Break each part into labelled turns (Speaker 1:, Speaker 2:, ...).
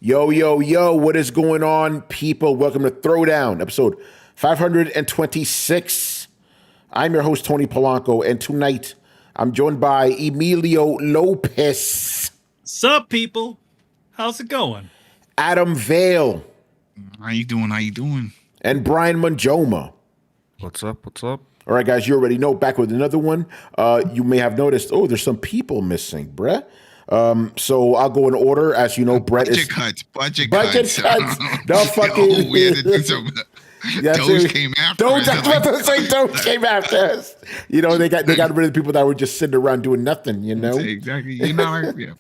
Speaker 1: Yo, yo, yo, what is going on, people? Welcome to Throwdown, episode 526. I'm your host, Tony Polanco, and tonight I'm joined by Emilio Lopez.
Speaker 2: Sup, people? How's it going?
Speaker 1: Adam Vale.
Speaker 3: How you doing?
Speaker 1: And Brian Manjoma.
Speaker 4: What's up?
Speaker 1: All right, guys, you already know, back with another one. You may have noticed, there's some people missing, bruh. So I'll go in order. As you know, Brett
Speaker 3: budget
Speaker 1: is...
Speaker 3: cuts.
Speaker 1: No fucking...
Speaker 3: We had to do some... Those came after us.
Speaker 1: Those came after us. You know, they got rid of the people that were just sitting around doing nothing, you know?
Speaker 3: Exactly. You know, yeah.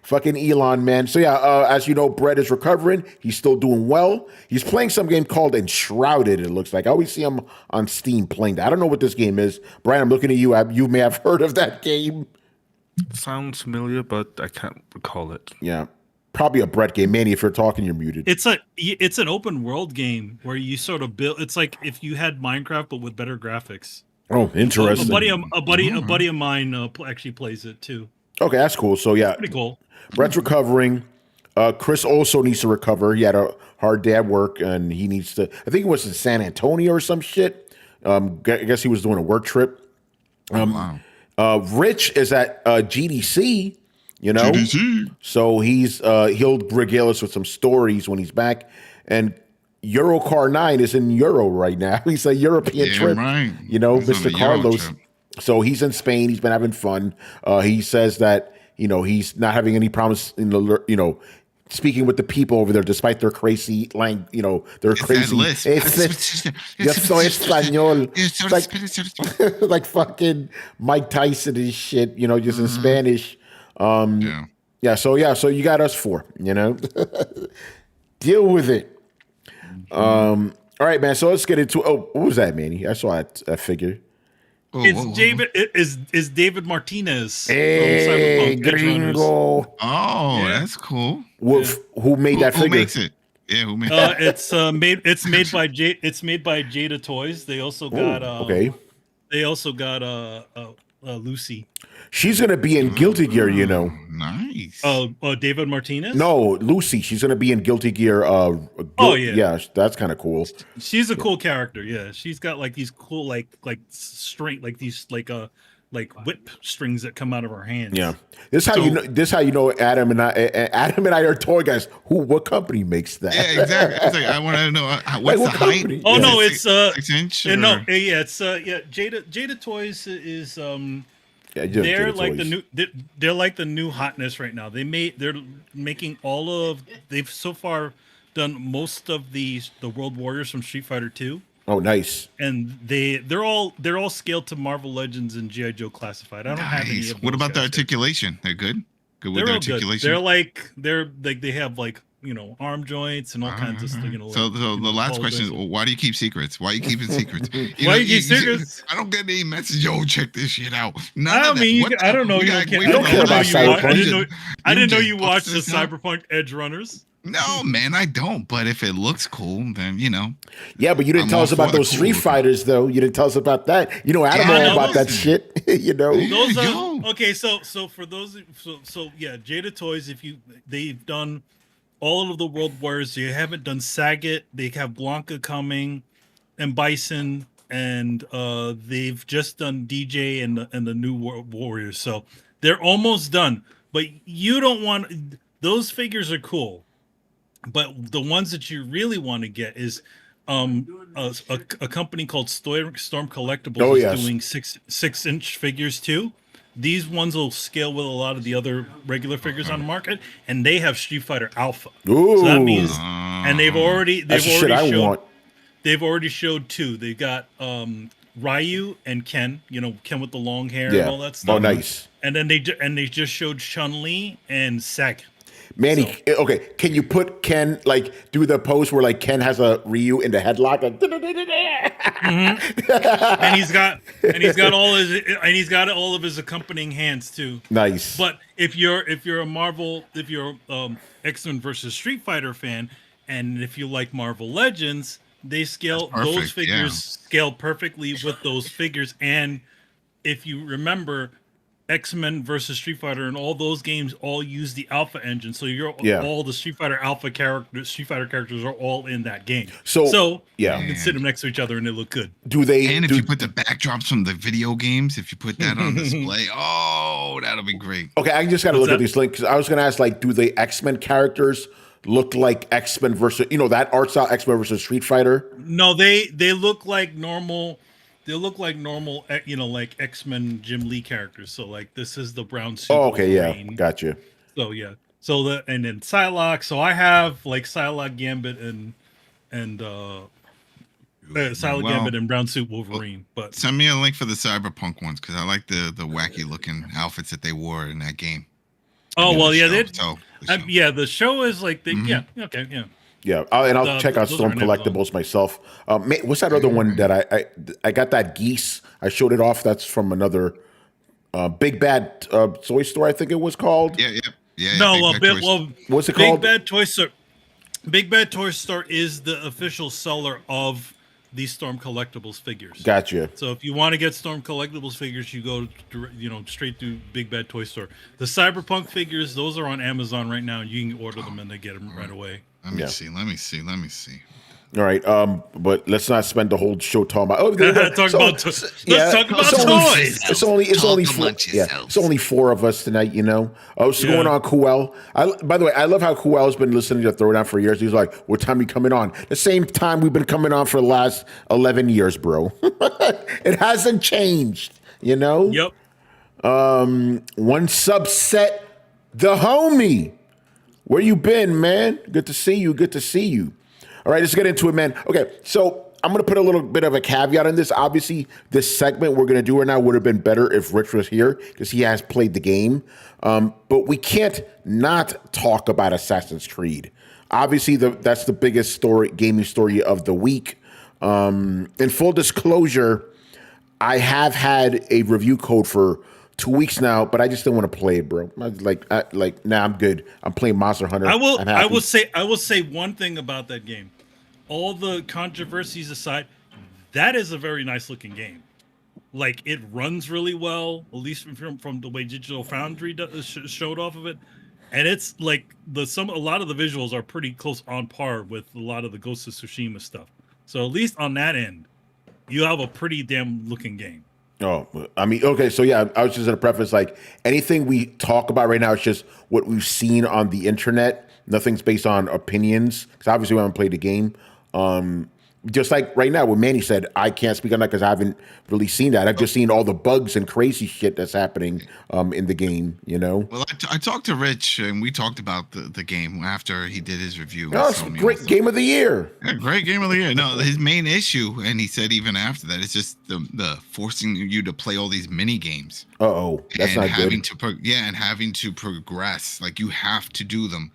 Speaker 1: Fucking Elon, man. So yeah, as you know, Brett is recovering. He's still doing well. He's playing some game called Enshrouded, it looks like. I always see him on Steam playing that. I don't know what this game is. Brian, I'm looking at you. You may have heard of that game.
Speaker 4: Sounds familiar, but I can't recall it.
Speaker 1: Yeah. Probably a Brett game. Manny, if you're talking, you're muted.
Speaker 2: It's an open world game where you sort of build. It's like if you had Minecraft but with better graphics.
Speaker 1: Oh, interesting.
Speaker 2: A buddy of mine actually plays it too.
Speaker 1: Okay, that's cool. So yeah,
Speaker 2: pretty cool.
Speaker 1: Brett's recovering. Chris also needs to recover. He had a hard day at work, and he needs to. I think it was in San Antonio or some shit. I guess he was doing a work trip.
Speaker 3: Wow.
Speaker 1: Rich is at GDC. You know,
Speaker 3: GDC.
Speaker 1: So he'll regale us with some stories when he's back. And Eurocar 9 is in Euro right now. He's a European trip.
Speaker 3: Right.
Speaker 1: You know,
Speaker 3: He's
Speaker 1: Mr. Carlos. So he's in Spain. He's been having fun. He says that, you know, he's not having any problems in the, you know, speaking with the people over there, despite their crazy, their crazy. Yo soy español. Like fucking Mike Tyson and shit, you know, just in Spanish. So you got us four, you know. Deal with it. All right, man. So let's get into. What was that, Manny? I saw that figure.
Speaker 2: It's David Martinez.
Speaker 1: Hey, gringo.
Speaker 3: That's cool.
Speaker 1: Who made that figure?
Speaker 3: Who makes it? Yeah, who made it?
Speaker 2: It's made by Jada Toys. They also got They also got Lucy.
Speaker 1: She's gonna be in Guilty Gear, you know.
Speaker 3: Nice.
Speaker 2: David Martinez?
Speaker 1: No, Lucy. She's gonna be in Guilty Gear. Yeah, that's kind of cool.
Speaker 2: She's a cool character. Yeah, she's got like these cool like string like these like whip strings that come out of her hands.
Speaker 1: Yeah, this is how you know Adam and I are toy guys. What company makes that?
Speaker 3: Yeah, exactly. I want to know what's the height.
Speaker 2: Oh no, it's
Speaker 3: 6 inch.
Speaker 2: It's Jada Toys is they're like the new hotness right now. They're making they've so far done most of the World Warriors from Street Fighter 2.
Speaker 1: Oh, nice.
Speaker 2: And they're all scaled to Marvel Legends and G.I. Joe Classified. I don't have any of those.
Speaker 3: What about the articulation? They're good? Good with
Speaker 2: their
Speaker 3: articulation?
Speaker 2: Good. They have like, you know, arm joints and all kinds of stuff. You know,
Speaker 3: so the last question is, why do you keep secrets? Why are you keeping secrets?
Speaker 2: Why you keep secrets?
Speaker 3: I don't get any message. Yo, check this shit out.
Speaker 2: I don't know. You don't care about Cyberpunk. I didn't know you watched the Cyberpunk Edge Runners.
Speaker 3: No, man, I don't. But if it looks cool, then, you know.
Speaker 1: Yeah, but you didn't tell us about those Street Fighters, though. You didn't tell us about that. You know, Adam all about that shit. You know.
Speaker 2: Those are, okay, so for those, Jada Toys. They've done all of the World Wars. They haven't done Sagat. They have Blanca coming, and Bison, and they've just done DJ and the new World Warriors. So they're almost done. But you don't want those figures are cool. But the ones that you really want to get is a company called Storm Collectibles is doing 6 inch figures too. These ones will scale with a lot of the other regular figures on the market, and they have Street Fighter Alpha.
Speaker 1: Ooh.
Speaker 2: So that means, and they've already showed two. They got Ryu and Ken. You know, Ken with the long hair and all that stuff.
Speaker 1: Oh, nice.
Speaker 2: And then they just showed Chun-Li and Sagat.
Speaker 1: Manny, okay, can you put Ken, like, do the pose where, like, Ken has a Ryu in the headlock? Like,
Speaker 2: and he's got all of his accompanying hands too.
Speaker 1: Nice.
Speaker 2: But if you're a Marvel, X-Men versus Street Fighter fan, and if you like Marvel Legends, they scale those figures scale perfectly with those figures. And if you remember, X-Men versus Street Fighter, and all those games all use the Alpha engine. So all the Street Fighter Street Fighter characters are all in that game. So you can sit them next to each other and they look good.
Speaker 3: And if you put the backdrops from the video games, if you put that on display, that'll be great.
Speaker 1: Okay, I just got to look at these links. I was going to ask, like, do the X-Men characters look like X-Men versus, that art style X-Men versus Street Fighter?
Speaker 2: No, they look like normal. They look like normal, like X-Men Jim Lee characters. So like this is the brown suit.
Speaker 1: Oh, okay, Wolverine. Gotcha.
Speaker 2: So yeah, and then Psylocke. So I have like Psylocke, Gambit, and Psylocke, Gambit, and brown suit Wolverine. But
Speaker 3: send me a link for the Cyberpunk ones because I like the wacky looking outfits that they wore in that game.
Speaker 2: Oh well, yeah, the show is like yeah, okay, yeah.
Speaker 1: Yeah, and I'll check out Storm Collectibles myself. What's that other one that I got that geese? I showed it off. That's from another Big Bad Toy Store, I think it was called.
Speaker 3: Yeah.
Speaker 1: No, what's it called?
Speaker 2: Big Bad Toy Store. Big Bad Toy Store is the official seller of these Storm Collectibles figures.
Speaker 1: Gotcha.
Speaker 2: So if you want to get Storm Collectibles figures, you go straight to Big Bad Toy Store. The Cyberpunk figures, those are on Amazon right now. You can order them and they get them right away.
Speaker 3: Let me see.
Speaker 1: All right, but let's not spend the whole show talking about.
Speaker 2: Let's talk about toys.
Speaker 1: It's only four of us tonight. What's going on, Kuel? By the way, I love how Kuel's been listening to Throwdown for years. He's like, "What time are you coming on?" The same time we've been coming on for the last 11 years, bro. It hasn't changed.
Speaker 2: Yep.
Speaker 1: One subset, the homie. Where you been, man? Good to see you. All right, let's get into it, man. Okay, so I'm going to put a little bit of a caveat on this. Obviously, this segment we're going to do right now would have been better if Rich was here because he has played the game. But we can't not talk about Assassin's Creed. Obviously, that's the biggest gaming story of the week. In full disclosure, I have had a review code for 2 weeks now, but I just don't want to play it, bro. I'm good. I'm playing Monster Hunter.
Speaker 2: I will say one thing about that game. All the controversies aside, that is a very nice looking game. Like it runs really well, at least from the way Digital Foundry showed off of it, and it's like a lot of the visuals are pretty close on par with a lot of the Ghost of Tsushima stuff. So at least on that end, you have a pretty damn looking game.
Speaker 1: Oh, I mean, okay, so yeah, I was just going to preface, like, anything we talk about right now is just what we've seen on the internet. Nothing's based on opinions, because obviously we haven't played the game. Just like right now, what Manny said, I can't speak on that because I haven't really seen that. I've just seen all the bugs and crazy shit that's happening in the game,
Speaker 3: Well, I talked to Rich, and we talked about the game after he did his review.
Speaker 1: Oh, it's a great game of the year.
Speaker 3: Yeah, great game of the year. No, his main issue, and he said even after that, it's just the forcing you to play all these mini games.
Speaker 1: That's not good.
Speaker 3: And having to progress. Like, you have to do them.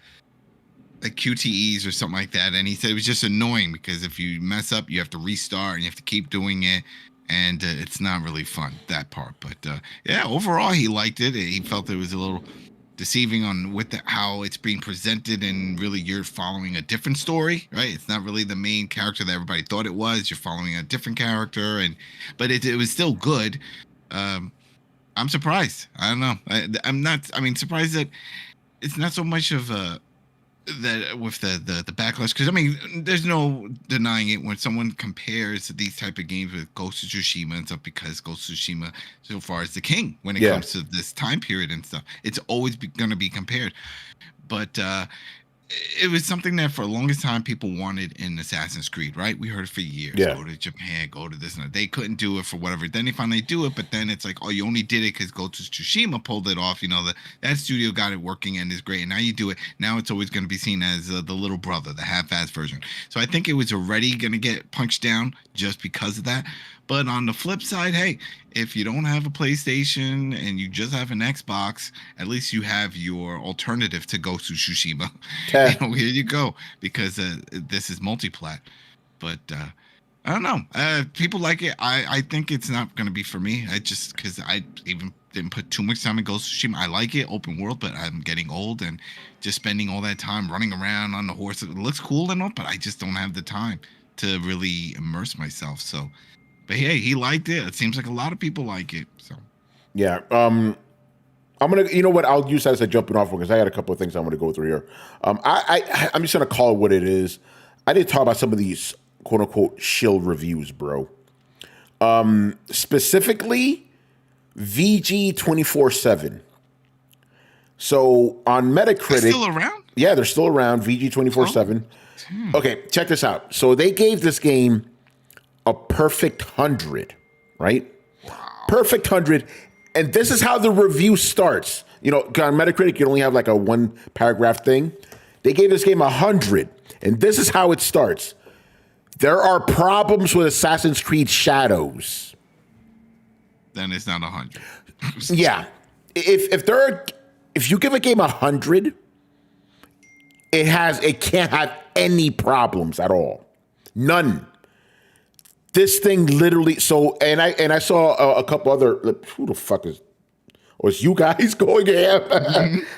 Speaker 3: Like QTEs or something like that, and he said it was just annoying because if you mess up, you have to restart and you have to keep doing it, and it's not really fun, that part. But overall he liked it. He felt it was a little deceiving on how it's being presented, and really you're following a different story, right? It's not really the main character that everybody thought it was. You're following a different character, but it was still good. I'm surprised. I don't know. Surprised that it's not so much of a that with the backlash, because I mean there's no denying it when someone compares these type of games with Ghost of Tsushima and stuff, because Ghost of Tsushima so far is the king when it comes to this time period and stuff. It's always going to be compared, but it was something that for the longest time people wanted in Assassin's Creed, right? We heard it for years. Go to Japan, go to this and that. They couldn't do it for whatever. Then they finally do it, but then it's like, oh, you only did it because Ghost of Tsushima pulled it off. That studio got it working and is great. And now you do it. Now it's always going to be seen as the little brother, the half-assed version. So I think it was already going to get punched down just because of that. But on the flip side, hey, if you don't have a PlayStation and you just have an Xbox, at least you have your alternative to Ghost of Tsushima. Here you go, because this is multi-plat. But I don't know. People like it. I think it's not going to be for me. Because I even didn't put too much time in Ghost of Tsushima. I like it, open world, but I'm getting old, and just spending all that time running around on the horse. It looks cool and all, but I just don't have the time to really immerse myself. So. But hey, he liked it. It seems like a lot of people like it. So,
Speaker 1: yeah. I'm gonna, you know what? I'll use that as a jumping off because I had a couple of things I'm gonna go through here. I'm just gonna call it what it is. I did talk about some of these quote unquote shill reviews, bro. Specifically, VG 24/7. So on Metacritic,
Speaker 3: They're still around?
Speaker 1: yeah, they're still around. VG 24/7. Okay, check this out. So they gave this game a perfect 100, right? Perfect 100. And this is how the review starts. You know, on Metacritic, you only have like a 1 paragraph thing. They gave this game 100. And this is how it starts. There are problems with Assassin's Creed Shadows.
Speaker 3: Then it's not 100.
Speaker 1: Yeah. If you give a game 100, it can't have any problems at all. None. This thing literally, and I saw a couple other, who the fuck is, or it's you guys going here?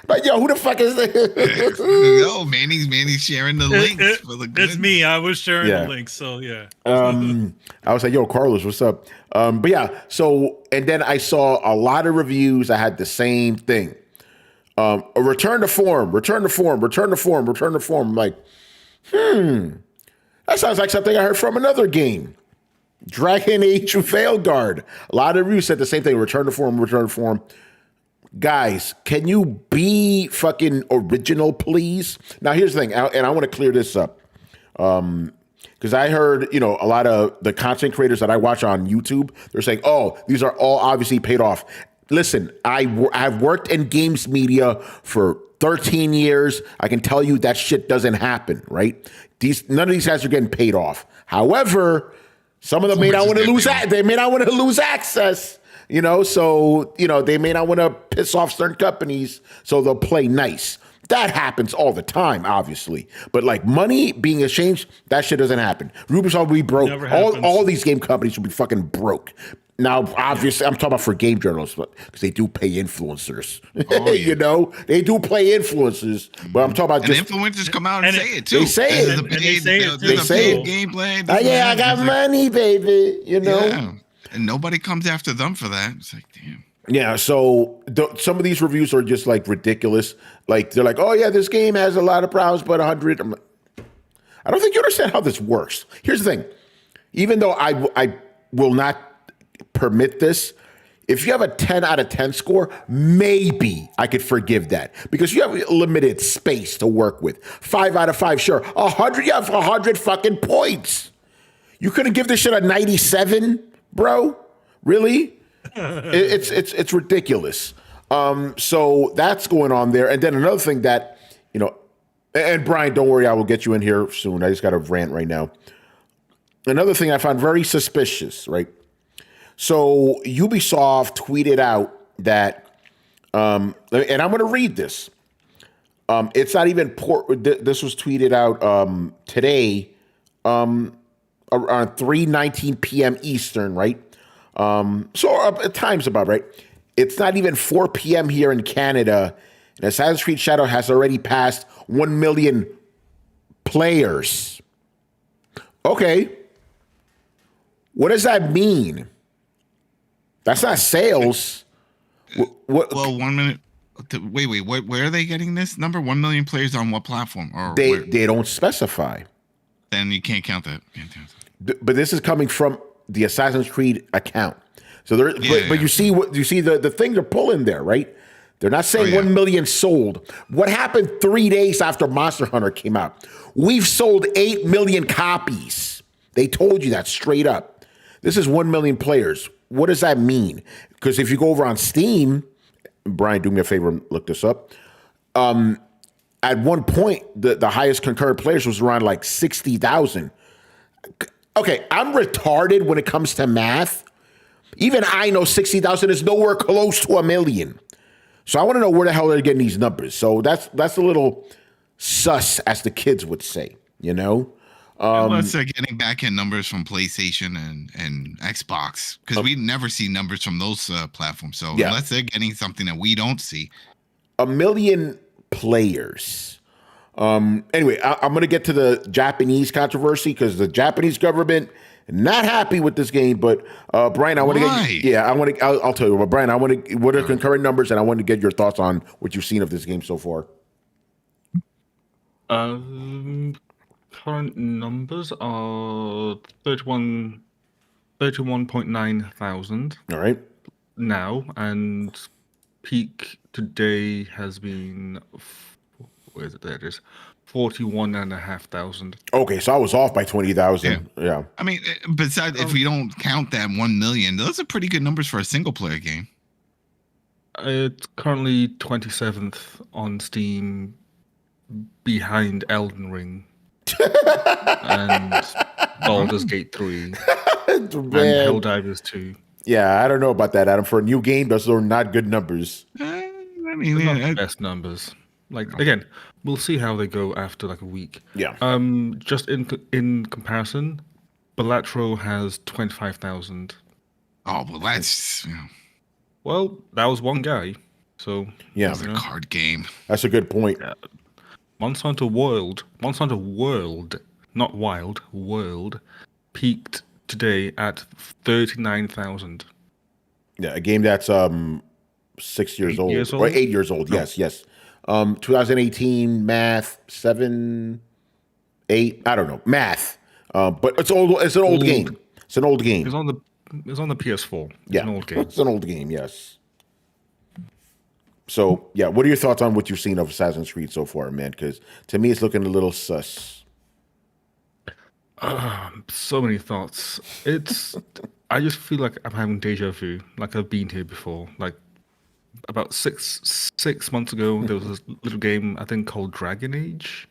Speaker 1: But yo, who the fuck is this?
Speaker 3: No, Manny's sharing the links for the good.
Speaker 2: It's me. I was sharing the links, so yeah.
Speaker 1: I was like, yo, Carlos, what's up? But yeah, and then I saw a lot of reviews that had the same thing. A return to form. I'm like, that sounds like something I heard from another game. Dragon Age Veilguard. A lot of reviews said the same thing. Return to form. Guys, can you be fucking original, please? Now, here's the thing, and I want to clear this up. Because I heard, a lot of the content creators that I watch on YouTube, they're saying, oh, these are all obviously paid off. Listen, I've worked in games media for 13 years. I can tell you that shit doesn't happen, right? None of these guys are getting paid off. However, some of them may not want to lose. They may not want to lose access, So they may not want to piss off certain companies, so they'll play nice. That happens all the time, obviously. But like money being exchanged, that shit doesn't happen. Ubisoft will be broke. All these game companies will be fucking broke. Now, obviously, I'm talking about for game journalists, because they do pay influencers.
Speaker 3: Oh, yeah.
Speaker 1: They do play influencers. But I'm talking about
Speaker 3: and influencers come out and say it too.
Speaker 1: They say it.
Speaker 3: They say it. Gameplay.
Speaker 1: I got money, baby.
Speaker 3: Yeah. And nobody comes after them for that. It's like, damn.
Speaker 1: Yeah, so some of these reviews are just like ridiculous. Like they're like, oh yeah, this game has a lot of problems, but 100. I don't think you understand how this works. Here's the thing: even though I will not permit this, if you have a 10 out of 10 score, maybe I could forgive that because you have limited space to work with. 5 out of 5, sure. 100, you have 100 fucking points. You couldn't give this shit a 97, bro? Really? It's ridiculous. So that's going on there. And then another thing that, and Brian, don't worry, I will get you in here soon. I just got a rant right now. Another thing I found very suspicious, right? So Ubisoft tweeted out that, and I'm going to read this. It's not even this was tweeted out today around 3:19 p.m. Eastern, right? Time's about right. It's not even 4 p.m. here in Canada, and Assassin's Creed Shadow has already passed 1 million players. Okay. What does that mean? That's not sales. What?
Speaker 3: Well, 1 minute. Wait. Where are they getting this number? 1 million players on what platform? Or
Speaker 1: they don't specify.
Speaker 3: Then you can't count that.
Speaker 1: But this is coming from the Assassin's Creed account. So but you see the thing they're pulling there, right? They're not saying 1 million sold. What happened 3 days after Monster Hunter came out? We've sold 8 million copies. They told you that straight up. This is 1 million players. What does that mean? Because if you go over on Steam, Brian, do me a favor and look this up. At one point, the highest concurrent players was around like 60,000. Okay, I'm retarded when it comes to math. Even I know 60,000 is nowhere close to 1 million. So I want to know where the hell they're getting these numbers. So that's a little sus, as the kids would say,
Speaker 3: Unless they're getting back-end numbers from PlayStation and Xbox, because we never see numbers from those platforms. So unless they're getting something that we don't see.
Speaker 1: 1 million players. Anyway, I'm going to get to the Japanese controversy because the Japanese government not happy with this game. But Brian, I want to
Speaker 3: Why?
Speaker 1: get I'll tell you. But Brian, I want to what are concurrent numbers, and I want to get your thoughts on what you've seen of this game so far.
Speaker 4: Current numbers are 31.9 thousand
Speaker 1: All right.
Speaker 4: now, and peak today has been, where is it? There it is, 41,500.
Speaker 1: Okay, so I was off by 20,000. Yeah.
Speaker 3: I mean, besides, if we don't count that 1 million, those are pretty good numbers for a single player game.
Speaker 4: It's currently 27th on Steam, behind Elden Ring and Baldur's Gate 3 and Helldivers 2.
Speaker 1: Yeah, I don't know about that, Adam. For a new game, those are not good numbers.
Speaker 3: I mean,
Speaker 4: They're not the best numbers. Like, again, we'll see how they go after like a week.
Speaker 1: Yeah.
Speaker 4: Just in comparison, Balatro has 25,000.
Speaker 3: oh well, that's
Speaker 4: Well, that was one guy. So
Speaker 1: Yeah.
Speaker 3: a card game.
Speaker 1: That's a good point.
Speaker 4: Monster World, not Wild, World, peaked today at 39,000.
Speaker 1: Yeah, a game that's 6 years
Speaker 4: 8
Speaker 1: old.
Speaker 4: years
Speaker 1: Or
Speaker 4: old?
Speaker 1: 8 years old. Yes, yes. 2018 math 7, 8. I don't know math. But it's old. It's an old game. It's an old game.
Speaker 4: It's on the PS4. It's
Speaker 1: Yeah,
Speaker 4: an old game.
Speaker 1: it's an old game. Yes. So yeah, what are your thoughts on what you've seen of Assassin's Creed so far, man? Because to me, it's looking a little sus.
Speaker 4: So many thoughts. I just feel like I'm having deja vu. Like I've been here before. Like about six months ago, there was this little game I think called Dragon Age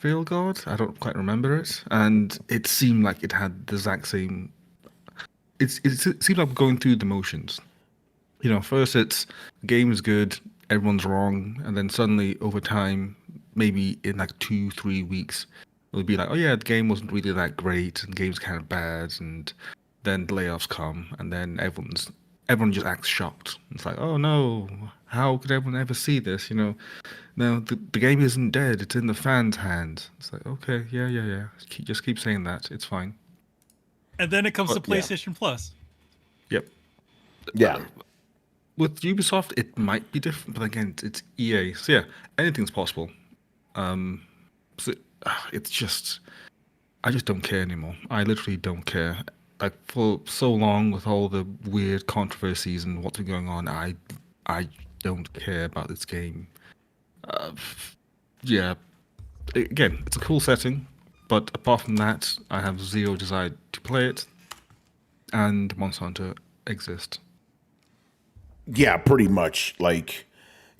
Speaker 4: Veilguard. I don't quite remember it, and it seemed like it had the exact same. It seemed like going through the motions. You know, first it's the game is good, everyone's wrong, and then suddenly over time, maybe in like 2-3 weeks, it'll be like, oh yeah, the game wasn't really that great, and the game's kind of bad, and then the layoffs come, and then everyone just acts shocked. It's like, oh no, how could everyone ever see this? You know, no, the game isn't dead; it's in the fans' hands. It's like, okay, yeah. Just keep saying that. It's fine.
Speaker 2: And then it comes to
Speaker 1: yeah.
Speaker 2: PlayStation Plus.
Speaker 4: Yep.
Speaker 1: Yeah.
Speaker 4: With Ubisoft, it might be different, but again, it's EA. So yeah, anything's possible. So it's just, I just don't care anymore. I literally don't care. Like for so long, with all the weird controversies and what's been going on, I don't care about this game. Yeah, again, it's a cool setting, but apart from that, I have zero desire to play it. And Monster Hunter exist.
Speaker 1: Yeah, pretty much. Like,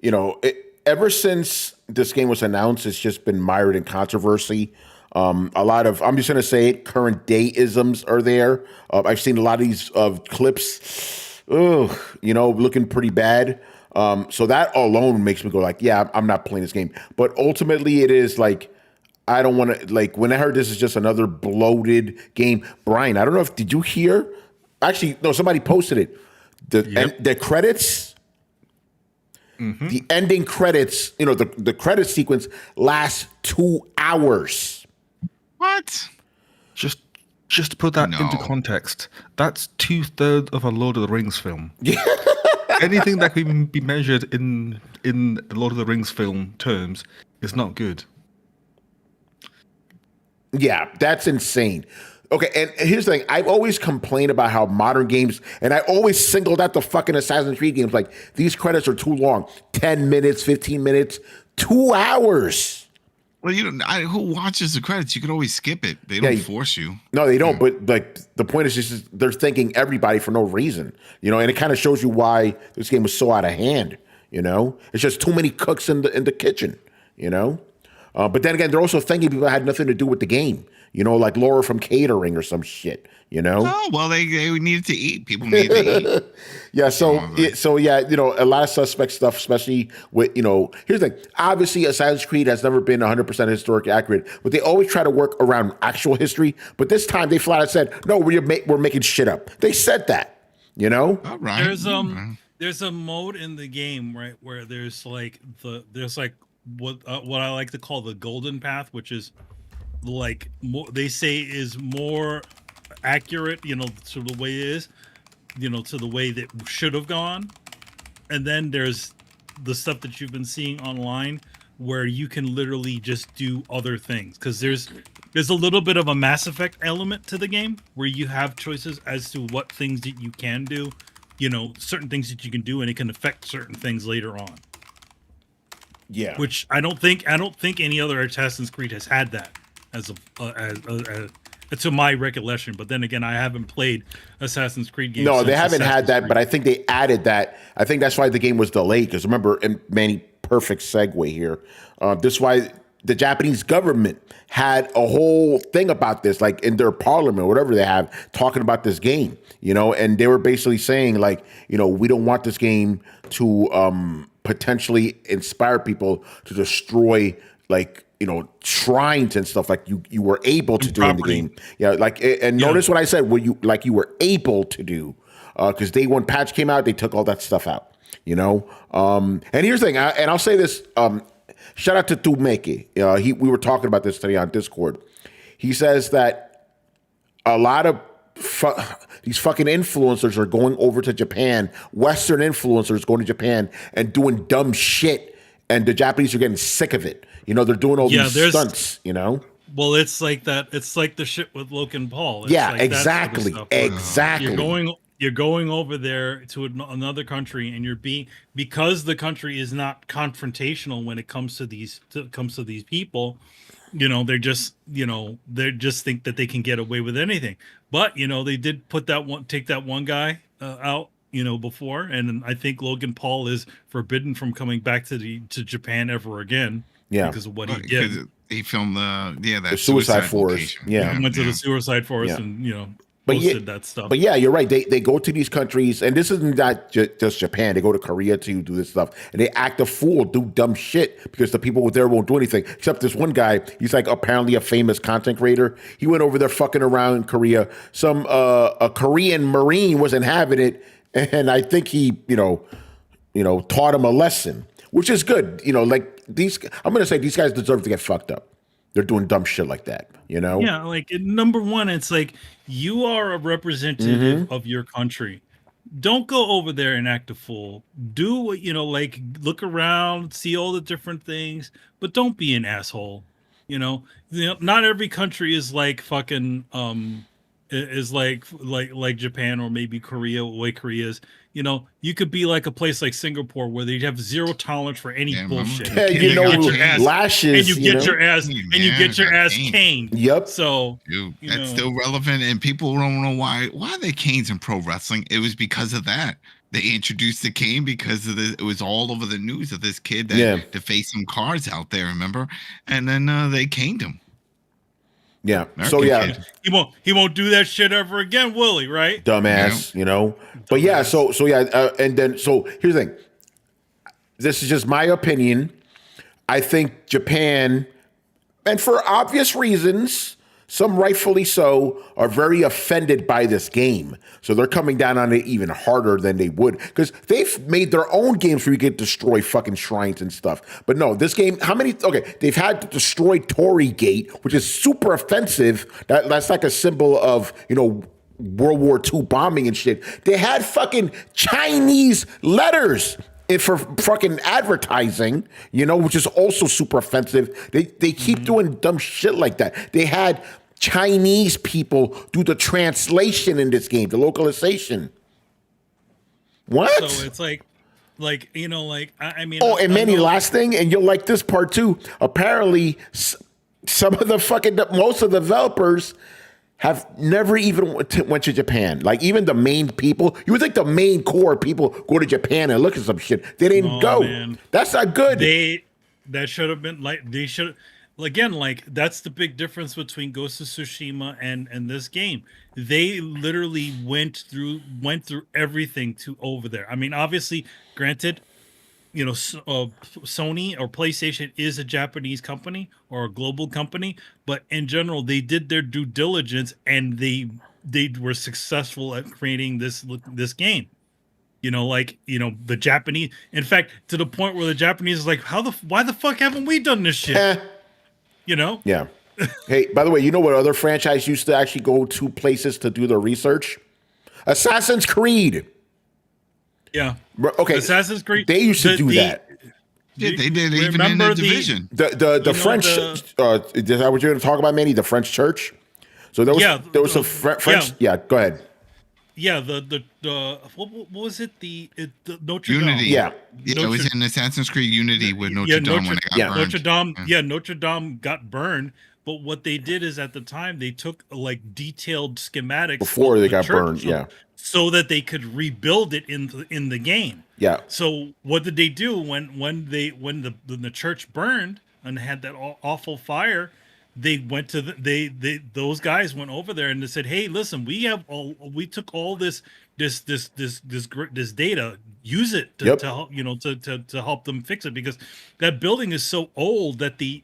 Speaker 1: you know, ever since this game was announced, it's just been mired in controversy. A lot of, I'm just going to say it, current day isms are there. I've seen a lot of these clips, looking pretty bad. So that alone makes me go like, yeah, I'm not playing this game. But ultimately it is like, I don't want to, like, when I heard this is just another bloated game. Brian, I don't know did you hear? Actually, no, somebody posted it. The credits, the ending credits, the credit sequence lasts 2 hours.
Speaker 3: What?
Speaker 4: Just to put that into context, that's 2/3 of a Lord of the Rings film. Yeah. Anything that can be measured in the Lord of the Rings film terms is not good.
Speaker 1: Yeah, that's insane. Okay, and here's the thing. I've always complained about how modern games, and I always singled out the fucking Assassin's Creed games, like, these credits are too long. 10 minutes, 15 minutes, 2 hours.
Speaker 3: Well, who watches the credits? You could always skip it. They don't force you.
Speaker 1: No, they don't. But like the point is just they're thanking everybody for no reason, and it kind of shows you why this game was so out of hand. It's just too many cooks in the kitchen. But then again, they're also thanking people that had nothing to do with the game. Like Laura from catering or some shit.
Speaker 3: Oh well, they needed to eat. People need to eat.
Speaker 1: Yeah. So a lot of suspect stuff, especially with Here's the thing. Obviously, Assassin's Creed has never been 100% historically accurate, but they always try to work around actual history. But this time, they flat out said, "No, we're making shit up." They said that.
Speaker 3: All right.
Speaker 2: There's a mode in the game, right, where there's like what I like to call the golden path, which is like they say is more accurate, to the way it is, to the way that should have gone. And then there's the stuff that you've been seeing online where you can literally just do other things, because there's a little bit of a Mass Effect element to the game where you have choices as to what things that you can do, certain things that you can do, and it can affect certain things later on.
Speaker 1: Yeah,
Speaker 2: which I don't think any other Assassin's Creed has had that as to my recollection. But then again, I haven't played Assassin's Creed games.
Speaker 1: No, they haven't had that, but I think they added that. I think that's why the game was delayed. Because remember, and Manny, perfect segue here. This is why the Japanese government had a whole thing about this, like in their parliament, whatever they have, talking about this game. And they were basically saying, like, we don't want this game to potentially inspire people to destroy, like, shrines and stuff like you were able to do in the game. Yeah, like, and notice what I said, you were able to do, because day one patch came out, they took all that stuff out. And here's the thing, and I'll say this. Shout out to Tumeke. We were talking about this today on Discord. He says that a lot of these fucking influencers are going over to Japan, Western influencers going to Japan and doing dumb shit, and the Japanese are getting sick of it. They're doing all these stunts,
Speaker 2: Well, it's like that. It's like the shit with Logan Paul. It's
Speaker 1: yeah,
Speaker 2: like
Speaker 1: exactly.
Speaker 2: That sort of
Speaker 1: Exactly.
Speaker 2: You're going over there to another country, and because the country is not confrontational when it comes to these people. They're just think that they can get away with anything. But they did take that one guy out before, and I think Logan Paul is forbidden from coming back to Japan ever again.
Speaker 1: Yeah,
Speaker 2: because of what he did.
Speaker 3: He filmed the
Speaker 1: suicide forest.
Speaker 3: location.
Speaker 1: Yeah,
Speaker 2: he went to the suicide forest and posted that stuff.
Speaker 1: But yeah, you're right. They go to these countries, and this isn't not just Japan. They go to Korea to do this stuff, and they act a fool, do dumb shit because the people there won't do anything. Except this one guy, he's like apparently a famous content creator. He went over there fucking around in Korea. Some a Korean Marine wasn't having it, and I think he taught him a lesson, which is good. Like these, I'm gonna say these guys deserve to get fucked up. They're doing dumb shit like that,
Speaker 2: Yeah, like number one, it's like you are a representative of your country. Don't go over there and act a fool. Do what like look around, see all the different things, but don't be an asshole. Not every country is like fucking is like Japan or maybe Korea, the way Korea is. You could be like a place like Singapore where they have zero tolerance for any bullshit.
Speaker 1: Yeah, lashes.
Speaker 2: And you get your ass caned.
Speaker 1: Yep.
Speaker 3: So that's still relevant, and people don't know why are they canes in pro wrestling? It was because of that. They introduced the cane because of this. It was all over the news of this kid that defaced some cards out there, remember? And then they caned him.
Speaker 1: Yeah.
Speaker 3: American kid.
Speaker 2: He won't do that shit ever again, will he? Right?
Speaker 1: Dumbass, But yeah, so here's the thing. This is just my opinion. I think Japan, and for obvious reasons, some rightfully so, are very offended by this game. So they're coming down on it even harder than they would, because they've made their own games where you can destroy fucking shrines and stuff. But no, this game, they've had to destroy Torii Gate, which is super offensive. That's like a symbol of, World War II bombing and shit. They had fucking Chinese letters for fucking advertising, which is also super offensive. They keep doing dumb shit like that. They had Chinese people do the translation in this game, the localization. What?
Speaker 2: So it's like I mean.
Speaker 1: Oh, and Manny, last thing, and you'll like this part too. Apparently, some of the most of the developers have never even went to Japan. Like even the main people, you would think the main core people go to Japan and look at some shit. They didn't go. Man. That's not good.
Speaker 2: That should have been like they should. Again, like that's the big difference between Ghost of Tsushima and this game. They literally went through everything to over there. I mean, obviously, granted, Sony or PlayStation is a Japanese company or a global company, but in general, they did their due diligence and they were successful at creating this game. The Japanese, in fact, to the point where the Japanese is like, why the fuck haven't we done this shit?
Speaker 1: Yeah. Hey, by the way, you know what other franchise used to actually go to places to do their research? Assassin's Creed.
Speaker 2: Yeah.
Speaker 1: Okay,
Speaker 2: Assassin's Creed.
Speaker 1: they used to do that.
Speaker 3: Yeah, they did even in
Speaker 2: remember
Speaker 3: the division.
Speaker 1: The French. Is that what you're going to talk about, Manny? The French church. So there was some French. Yeah, go ahead.
Speaker 2: Yeah, the what was it? The Notre
Speaker 3: Unity.
Speaker 2: Dame.
Speaker 1: Yeah.
Speaker 3: Yeah, it was in Assassin's Creed Unity with Notre Dame when it got burned.
Speaker 2: Notre Dame. Yeah, Notre Dame got burned. But what they did is at the time they took like detailed schematics
Speaker 1: Before they got burned.
Speaker 2: so that they could rebuild it in the game.
Speaker 1: Yeah.
Speaker 2: So what did they do when the church burned and had that awful fire? They went to those guys went over there and they said, "Hey, listen, we took all this data, use it to help to help them fix it, because that building is so old that the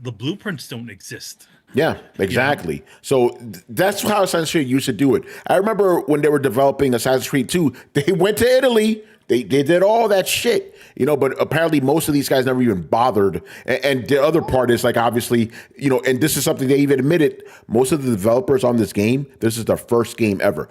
Speaker 2: blueprints don't exist."
Speaker 1: Yeah, exactly. So that's how Assassin's Creed used to do it. I remember when they were developing Assassin's Creed 2, they went to Italy. They did all that shit, but apparently most of these guys never even bothered. And the other part is like, obviously, and this is something they even admitted, most of the developers on this game, this is their first game ever.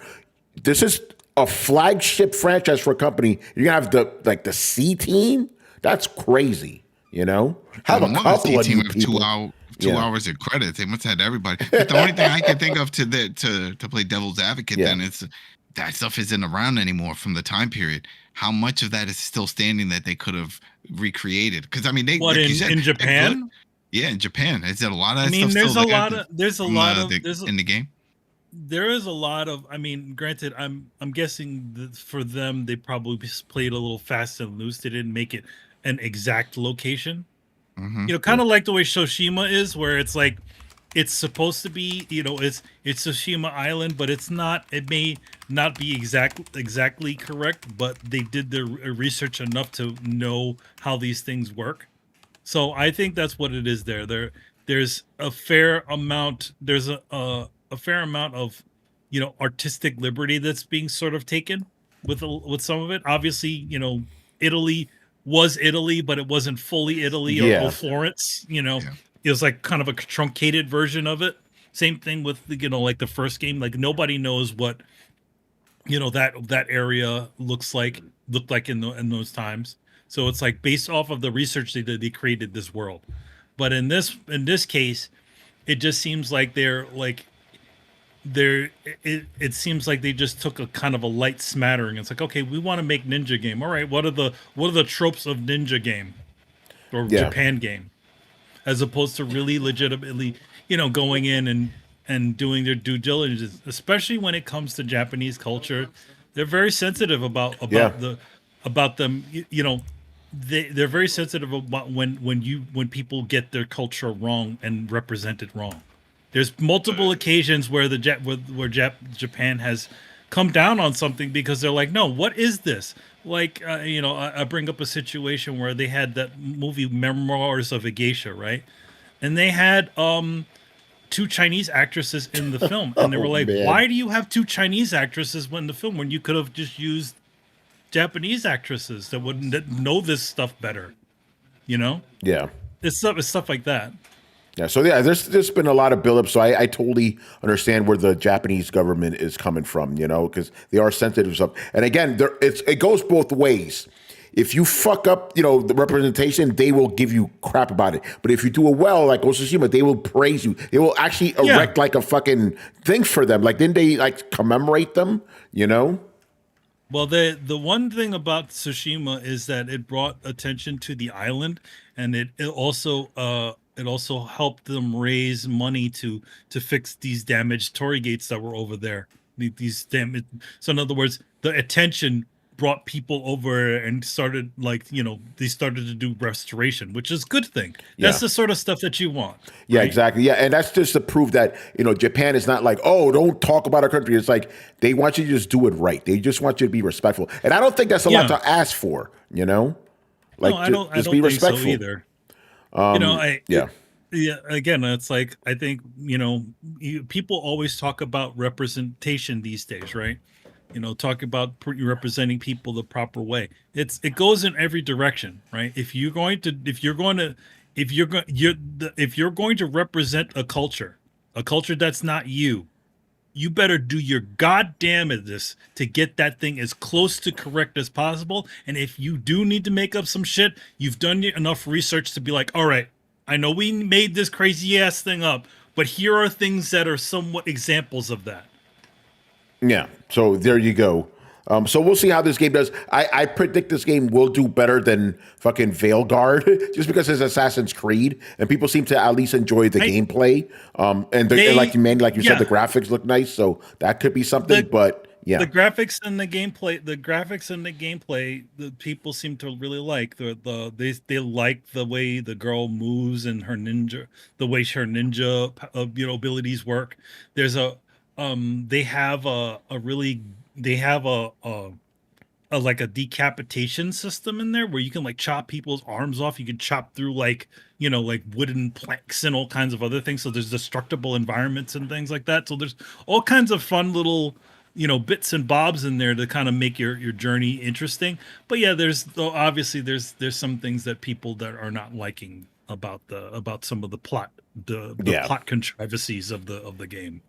Speaker 1: This is a flagship franchise for a company. You're going to have the C team? That's crazy, Have a couple of new people.
Speaker 3: 2 hours of credits. They must have had everybody. But the only thing I can think of to play devil's advocate then is that stuff isn't around anymore from the time period. How much of that is still standing that they could have recreated? Because I mean, they
Speaker 2: what
Speaker 3: like you said,
Speaker 2: in Japan?
Speaker 3: Yeah, in Japan, is there a lot of that stuff
Speaker 2: there's
Speaker 3: still
Speaker 2: a lot of
Speaker 3: in the game.
Speaker 2: There is a lot of. I mean, granted, I'm guessing that for them they probably played a little fast and loose. They didn't make it an exact location.
Speaker 3: Mm-hmm.
Speaker 2: Kind of like the way Tsushima is, where it's like it's supposed to be, it's Tsushima Island, but it's not. It may not be exactly correct, but they did their research enough to know how these things work. So I think that's what it is there. There's a fair amount. There's a fair amount of artistic liberty that's being sort of taken with some of it. Obviously, Italy was Italy, but it wasn't fully Italy or Florence. It was like kind of a truncated version of it. Same thing with like the first game. Like nobody knows what that area looked like in those times. So it's like based off of the research they did, they created this world. But in this case, it just seems like it seems like they just took a kind of a light smattering. It's like, okay, we want to make ninja game. All right, what are the tropes of ninja game or Japan game, as opposed to really legitimately, going in and doing their due diligence, especially when it comes to Japanese culture. They're very sensitive about them. They're very sensitive about when people get their culture wrong and represent it wrong. There's multiple occasions where Japan has come down on something because they're like, no, what is this? Like, I bring up a situation where they had that movie Memoirs of a Geisha, right? And they had 2 Chinese actresses in the film, and they were like,
Speaker 1: man.
Speaker 2: Why do you have 2 Chinese actresses in the film when you could have just used Japanese actresses that know this stuff better?
Speaker 1: Yeah.
Speaker 2: It's stuff like that.
Speaker 1: Yeah, so there's been a lot of buildup. So I totally understand where the Japanese government is coming from, because they are sensitive to stuff. And again, it goes both ways. If you fuck up, the representation, they will give you crap about it. But if you do it well, like Tsushima, they will praise you. They will actually erect like a fucking thing for them. Like, didn't they like commemorate them?
Speaker 2: Well, the one thing about Tsushima is that it brought attention to the island, and it also helped them raise money to fix these damaged torii gates that were over there. These damaged. So in other words, the attention brought people over and started they started to do restoration, which is a good thing. That's the sort of stuff that you want.
Speaker 1: Yeah,
Speaker 2: right?
Speaker 1: exactly. Yeah, and that's just to prove that Japan is not like, oh, don't talk about our country. It's like they want you to just do it right. They just want you to be respectful, and I don't think that's a lot to ask for. Like,
Speaker 2: no, I don't
Speaker 1: be
Speaker 2: think
Speaker 1: respectful
Speaker 2: so either. Again, it's like I think people always talk about representation these days, right? Talk about representing people the proper way. It goes in every direction, right? If you're going to if you're going to represent a culture that's not you, you better do your goddamnedest to get that thing as close to correct as possible. And if you do need to make up some shit, you've done enough research to be like, all right, I know we made this crazy ass thing up, but here are things that are somewhat examples of that.
Speaker 1: Yeah. So there you go. So we'll see how this game does. I predict this game will do better than fucking Veilguard, just because it's Assassin's Creed, and people seem to at least enjoy the gameplay. And like you said, the graphics look nice, so that could be something. But yeah,
Speaker 2: the graphics and the gameplay, the people seem to really like they like the way the girl moves and her ninja, the way her ninja abilities work. There's they have a like a decapitation system in there where you can like chop people's arms off. You can chop through like wooden planks and all kinds of other things. So there's destructible environments and things like that. So there's all kinds of fun little bits and bobs in there to kind of make your journey interesting. But yeah, there's some things that people that are not liking about some of the plot plot contrivances of the game.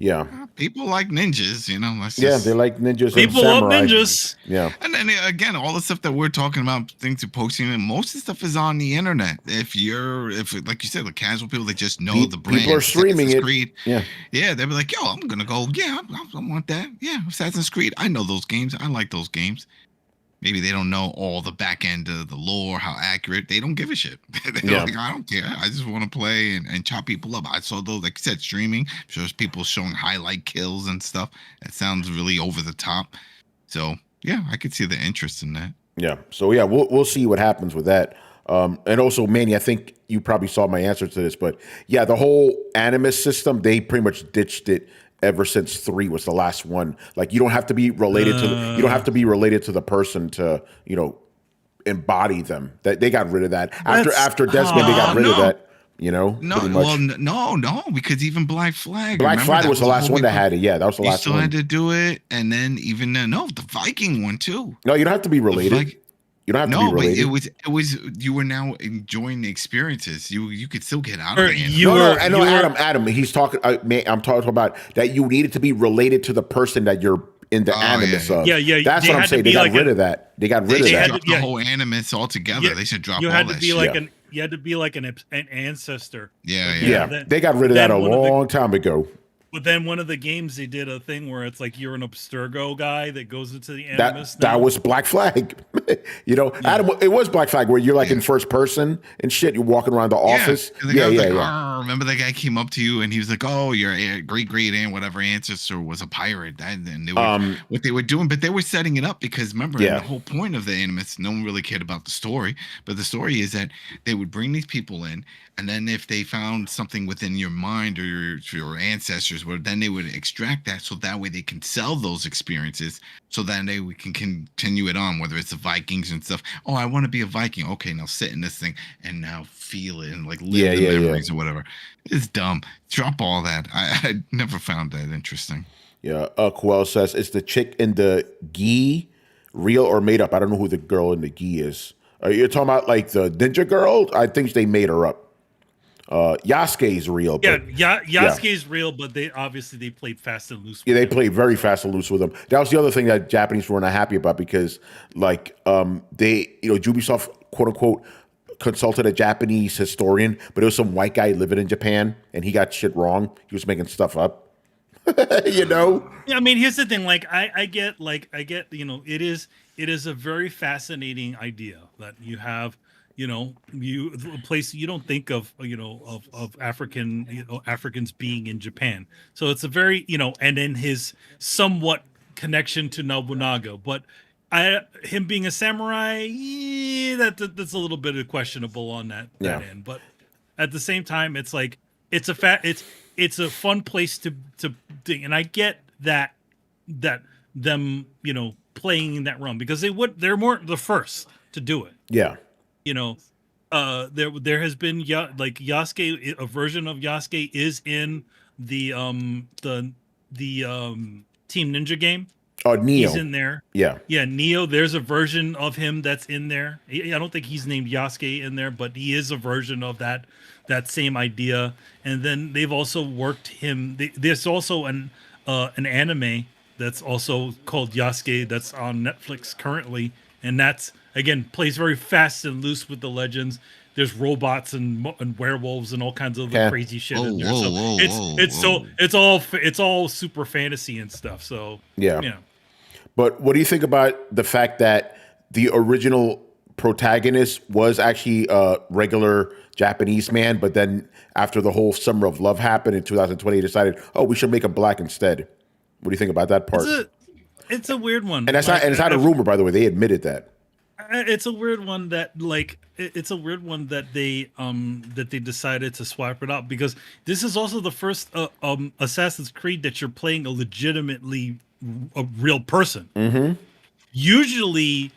Speaker 1: Yeah,
Speaker 3: people like ninjas,
Speaker 1: they like ninjas.
Speaker 2: People love ninjas.
Speaker 1: Yeah,
Speaker 3: and then again, all the stuff that we're talking about, things you're posting, and most of the stuff is on the internet. If like you said, the casual people that just know the brand,
Speaker 1: people are streaming it.
Speaker 3: Creed,
Speaker 1: yeah,
Speaker 3: they'll be like, "Yo, I'm gonna go. Yeah, I want that. Yeah, Assassin's Creed. I know those games. I like those games." Maybe they don't know all the back end of the lore, how accurate. They don't give a shit. They're like, I don't care. I just want to play and chop people up. I saw those, like you said, streaming. I'm sure there's people showing highlight kills and stuff. That sounds really over the top. So yeah, I could see the interest in that.
Speaker 1: Yeah. So yeah, we'll see what happens with that. And also, Manny, I think you probably saw my answer to this, but yeah, the whole animus system, they pretty much ditched it ever since 3 was the last one. Like you don't have to be related to the person to embody them. That they got rid of that after Desmond. They got rid of that.
Speaker 3: No, because even Black Flag
Speaker 1: was the last one that had it. Yeah, that was the last one.
Speaker 3: You still had to do it, and then even the Viking one too.
Speaker 1: No, you don't have to be related. You don't have to be related.
Speaker 3: But it was you were now enjoying the experiences. You could still get out of it.
Speaker 1: Adam. He's talking. I'm talking about that. You needed to be related to the person that you're in the animus of.
Speaker 2: Yeah.
Speaker 1: That's what I'm saying. They got rid of that. They got rid of that.
Speaker 3: Dropped the whole animus altogether. They should drop.
Speaker 2: You had to be like
Speaker 3: an.
Speaker 2: You had to be like an ancestor.
Speaker 1: Yeah. They got rid of that a long time ago.
Speaker 2: But then one of the games they did a thing where it's like you're an Abstergo guy that goes into the animus.
Speaker 1: That was Black Flag. Adam, it was Black Flag where you're like in first person and shit. You're walking around the office.
Speaker 3: Remember that guy came up to you and he was like, "Oh, your great aunt, whatever ancestor was a pirate." And they were, what they were doing, but they were setting it up because remember the whole point of the animus. No one really cared about the story, but the story is that they would bring these people in, and then if they found something within your mind or your ancestors, then they would extract that so that way they can sell those experiences so that we can continue it on, whether it's the Vikings and stuff. Oh, I want to be a Viking. Okay, now sit in this thing and now feel it and like live the memories or whatever. It's dumb. Drop all that. I never found that interesting.
Speaker 1: Yeah. Kuel says, is the chick in the gi real or made up? I don't know who the girl in the gi is. You're talking about like the ninja girl? I think they made her up. Yasuke is real.
Speaker 2: Yasuke is real, but they played fast and loose.
Speaker 1: They played very fast and loose with them. That was the other thing that Japanese were not happy about because, like, Ubisoft quote unquote consulted a Japanese historian, but it was some white guy living in Japan, and he got shit wrong. He was making stuff up.
Speaker 2: Yeah, I mean, here's the thing. Like, I get. It is a very fascinating idea that you have. A place you don't think of, of Africans being in Japan. So it's a very, and then his somewhat connection to Nobunaga, but him being a samurai, that's a little bit questionable on that end. But at the same time, it's like it's a fun place to and I get that them playing in that realm because they're more the first to do it.
Speaker 1: Yeah.
Speaker 2: There has been Yasuke, a version of Yasuke is in the Team Ninja game,
Speaker 1: Neo.
Speaker 2: He's in there.
Speaker 1: Yeah.
Speaker 2: Yeah, Neo. There's a version of him that's in there. I don't think he's named Yasuke in there, but he is a version of that same idea. And then they've also worked him. There's also an anime that's also called Yasuke that's on Netflix currently, and that's again plays very fast and loose with the legends. There's robots and werewolves and all kinds of crazy shit in there. So it's all super fantasy and stuff. So
Speaker 1: yeah. But what do you think about the fact that the original protagonist was actually a regular Japanese man, but then after the whole Summer of Love happened in 2020, he decided, oh, we should make him black instead. What do you think about that part?
Speaker 2: It's a weird one,
Speaker 1: and that's it's not a rumor, by the way. They admitted that.
Speaker 2: It's a weird one that they decided to swap it out, because this is also the first Assassin's Creed that you're playing a legitimately a real person.
Speaker 1: Mm-hmm.
Speaker 2: Usually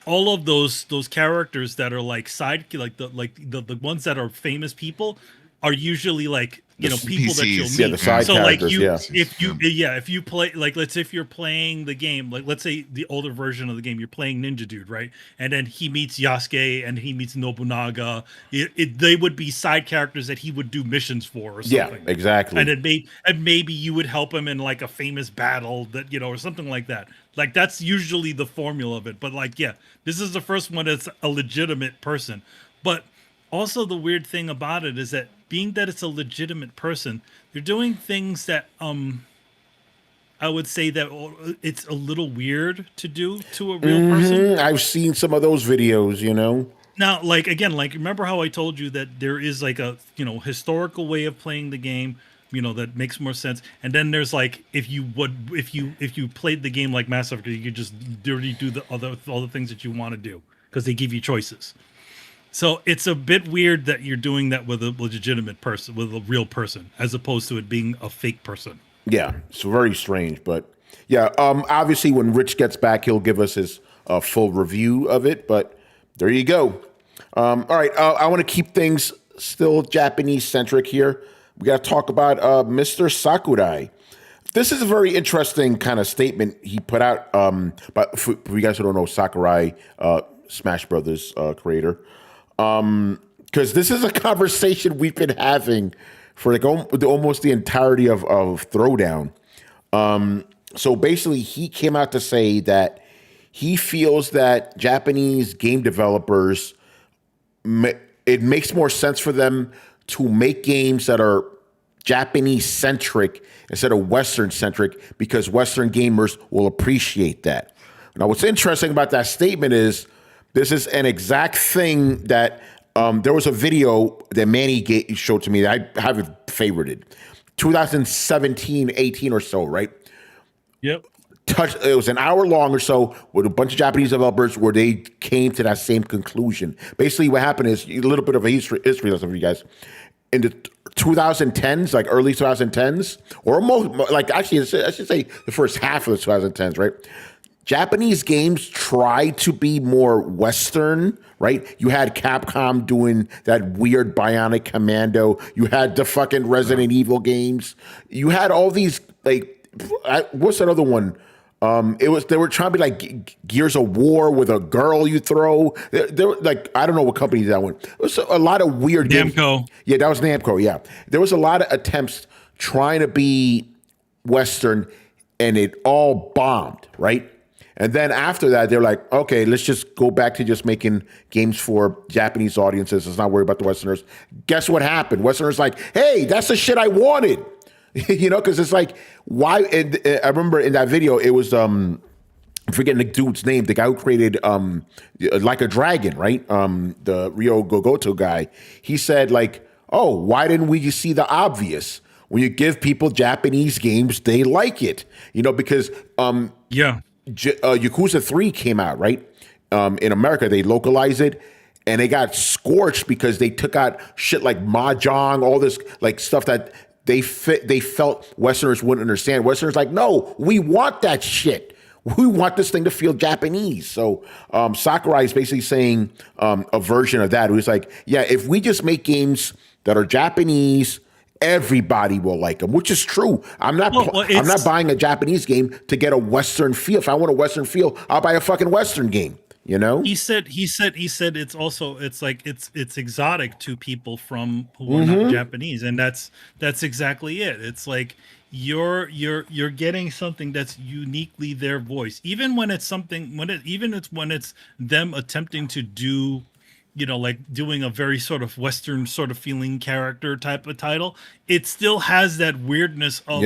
Speaker 2: all of those characters that are like the ones that are famous people are usually like people
Speaker 3: PCs.
Speaker 2: that you'll meet.
Speaker 1: Yeah, the side
Speaker 2: so like
Speaker 1: characters,
Speaker 2: if you play, like, let's say if you're playing the game, like let's say the older version of the game, you're playing Ninja Dude, right? And then he meets Yasuke and he meets Nobunaga. They would be side characters that he would do missions for or something.
Speaker 1: Yeah, exactly.
Speaker 2: And maybe you would help him in like a famous battle that or something like that. Like that's usually the formula of it. But like, yeah, this is the first one that's a legitimate person. But also the weird thing about it is that being that it's a legitimate person, they're doing things that I would say that it's a little weird to do to a real person.
Speaker 1: I've seen some of those videos,
Speaker 2: Now, like again, like remember how I told you that there is like a historical way of playing the game, that makes more sense. And then there's like if you played the game like Mass Effect, you could just already do all the things that you want to do because they give you choices. So it's a bit weird that you're doing that with a legitimate person, with a real person, as opposed to it being a fake person.
Speaker 1: Yeah, it's very strange, but yeah. Obviously, when Rich gets back, he'll give us his full review of it. But there you go. All right, I want to keep things still Japanese centric here. We got to talk about Mr. Sakurai. This is a very interesting kind of statement he put out. But for you guys who don't know, Sakurai, Smash Brothers creator. Because this is a conversation we've been having for like almost the entirety of Throwdown. So basically, he came out to say that he feels that Japanese game developers, it makes more sense for them to make games that are Japanese-centric instead of Western-centric, because Western gamers will appreciate that. Now, what's interesting about that statement is this is an exact thing that there was a video that Manny showed to me that I have it favorited. 2017, 18 or so, right?
Speaker 2: Yep.
Speaker 1: It was an hour long or so with a bunch of Japanese developers where they came to that same conclusion. Basically, what happened is a little bit of a history lesson for you guys. In the 2010s, like early 2010s, or most, like actually, I should say the first half of the 2010s, right? Japanese games try to be more Western, right? You had Capcom doing that weird Bionic Commando. You had the fucking Resident Evil games. You had all these, like, what's that other one? They were trying to be like Gears of War with a girl you throw. They were like, I don't know what company that one. It was a lot of weird
Speaker 2: Namco.
Speaker 1: Games. Yeah, that was Namco. Yeah, there was a lot of attempts trying to be Western, and it all bombed, right? And then after that, they're like, okay, let's just go back to just making games for Japanese audiences. Let's not worry about the Westerners. Guess what happened? Westerners like, hey, that's the shit I wanted. Because it's like, why? And I remember in that video, it was, I'm forgetting the dude's name, the guy who created Like a Dragon, right? The Ryo Gogoto guy. He said, like, oh, why didn't we just see the obvious? When you give people Japanese games, they like it. Because Yakuza 3 came out, right? In America, they localized it, and they got scorched because they took out shit like Mahjong, all this like stuff that they felt Westerners wouldn't understand. Westerners like, no, we want that shit. We want this thing to feel Japanese. So Sakurai is basically saying a version of that. It was like, yeah, if we just make games that are Japanese everybody will like them, which is true. I'm not buying a Japanese game to get a Western feel. If I want a Western feel, I'll buy a fucking Western game. You know,
Speaker 2: he said it's also it's exotic to people who are not Japanese, and that's exactly it. It's like you're getting something that's uniquely their voice, even when it's when it's them attempting to do, like doing a very sort of Western sort of feeling character type of title. It still has that weirdness of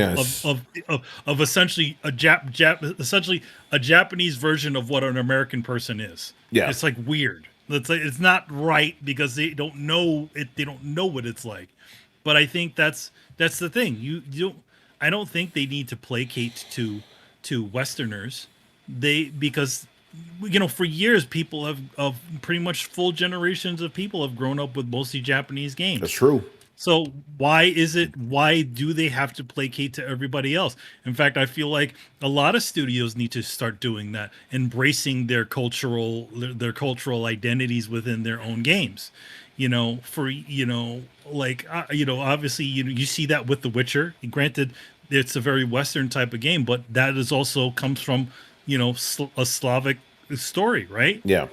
Speaker 2: essentially essentially a Japanese version of what an American person is.
Speaker 1: Yeah,
Speaker 2: it's like weird. It's not right because they don't know it. They don't know what it's like. But I think that's the thing. You don't. I don't think they need to placate to Westerners. Because for years, people of pretty much full generations of people have grown up with mostly Japanese games.
Speaker 1: That's true.
Speaker 2: So why do they have to placate to everybody else? In fact, I feel like a lot of studios need to start doing that, embracing their cultural identities within their own games. Obviously, you see that with The Witcher. Granted, it's a very Western type of game, but that is also comes from a Slavic story, right?
Speaker 1: Yeah.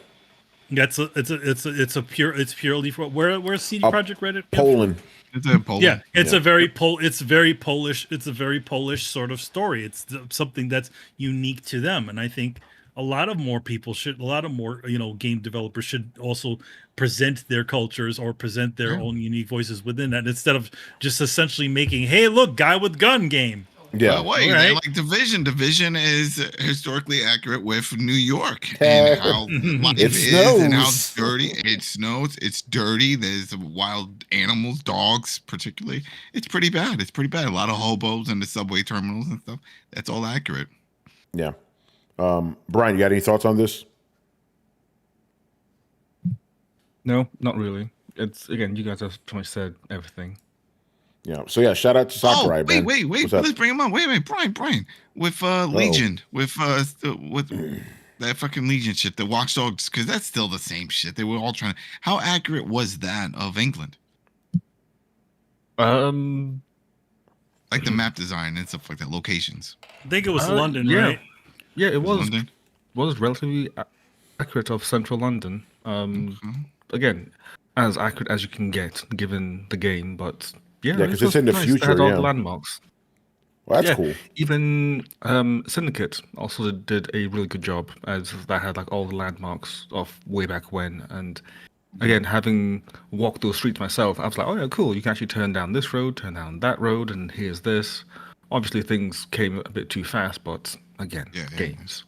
Speaker 2: It's purely for where's CD Projekt Red?
Speaker 1: Poland.
Speaker 3: It's in Poland.
Speaker 2: Yeah, it's very Polish. It's a very Polish sort of story. It's something that's unique to them, and I think a lot of more game developers should also present their cultures or present their own unique voices within that, instead of just essentially making, hey, look, guy with gun game.
Speaker 1: Yeah,
Speaker 3: wait,
Speaker 2: right.
Speaker 3: Like Division. Division is historically accurate with New York and how life is and how dirty it snows. It's dirty. There's wild animals, dogs, particularly. It's pretty bad. A lot of hobos in the subway terminals and stuff. That's all accurate.
Speaker 1: Yeah. Brian, you got any thoughts on this?
Speaker 4: No, not really. It's again, you guys have pretty much said everything.
Speaker 1: Yeah. So yeah, shout out to Sakurai.
Speaker 3: Wait. Let's bring him on. Wait, Brian. With Legion, with that fucking Legion shit, the Watchdogs, because that's still the same shit. They were all trying. How accurate was that of England? Like the map design and stuff like that, locations.
Speaker 2: I think it was London, right?
Speaker 4: Yeah, it was.
Speaker 3: London?
Speaker 4: Was relatively accurate of central London. Again, as accurate as you can get given the game, but yeah,
Speaker 1: because it's in the future.
Speaker 4: It had all the landmarks.
Speaker 1: Well, that's cool.
Speaker 4: Even Syndicate also did a really good job, as that had like all the landmarks of way back when. And again, having walked those streets myself, I was like, oh yeah, cool. You can actually turn down this road, turn down that road, and here's this. Obviously, things came a bit too fast, but again, games.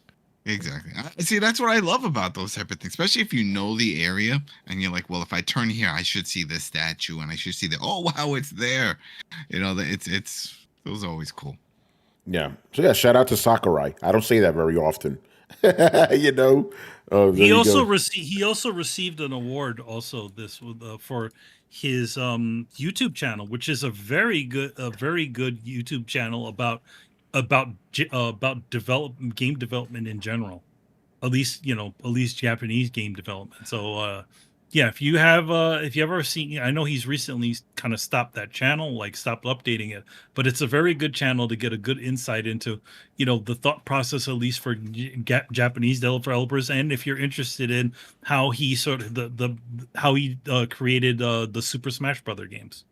Speaker 3: Exactly. See, that's what I love about those type of things, especially if you know the area and you're like, well, if I turn here, I should see this statue and I should see the, oh, wow, it's there. It's those are always cool.
Speaker 1: Yeah. So yeah, shout out to Sakurai. I don't say that very often. He
Speaker 2: also received an award for his YouTube channel, which is a very good YouTube channel about game development in general, at least Japanese game development. So if you ever seen, I know he's recently kind of stopped that channel, like stopped updating it, but it's a very good channel to get a good insight into the thought process, at least for Japanese developers, and if you're interested in how he created the Super Smash Brother games.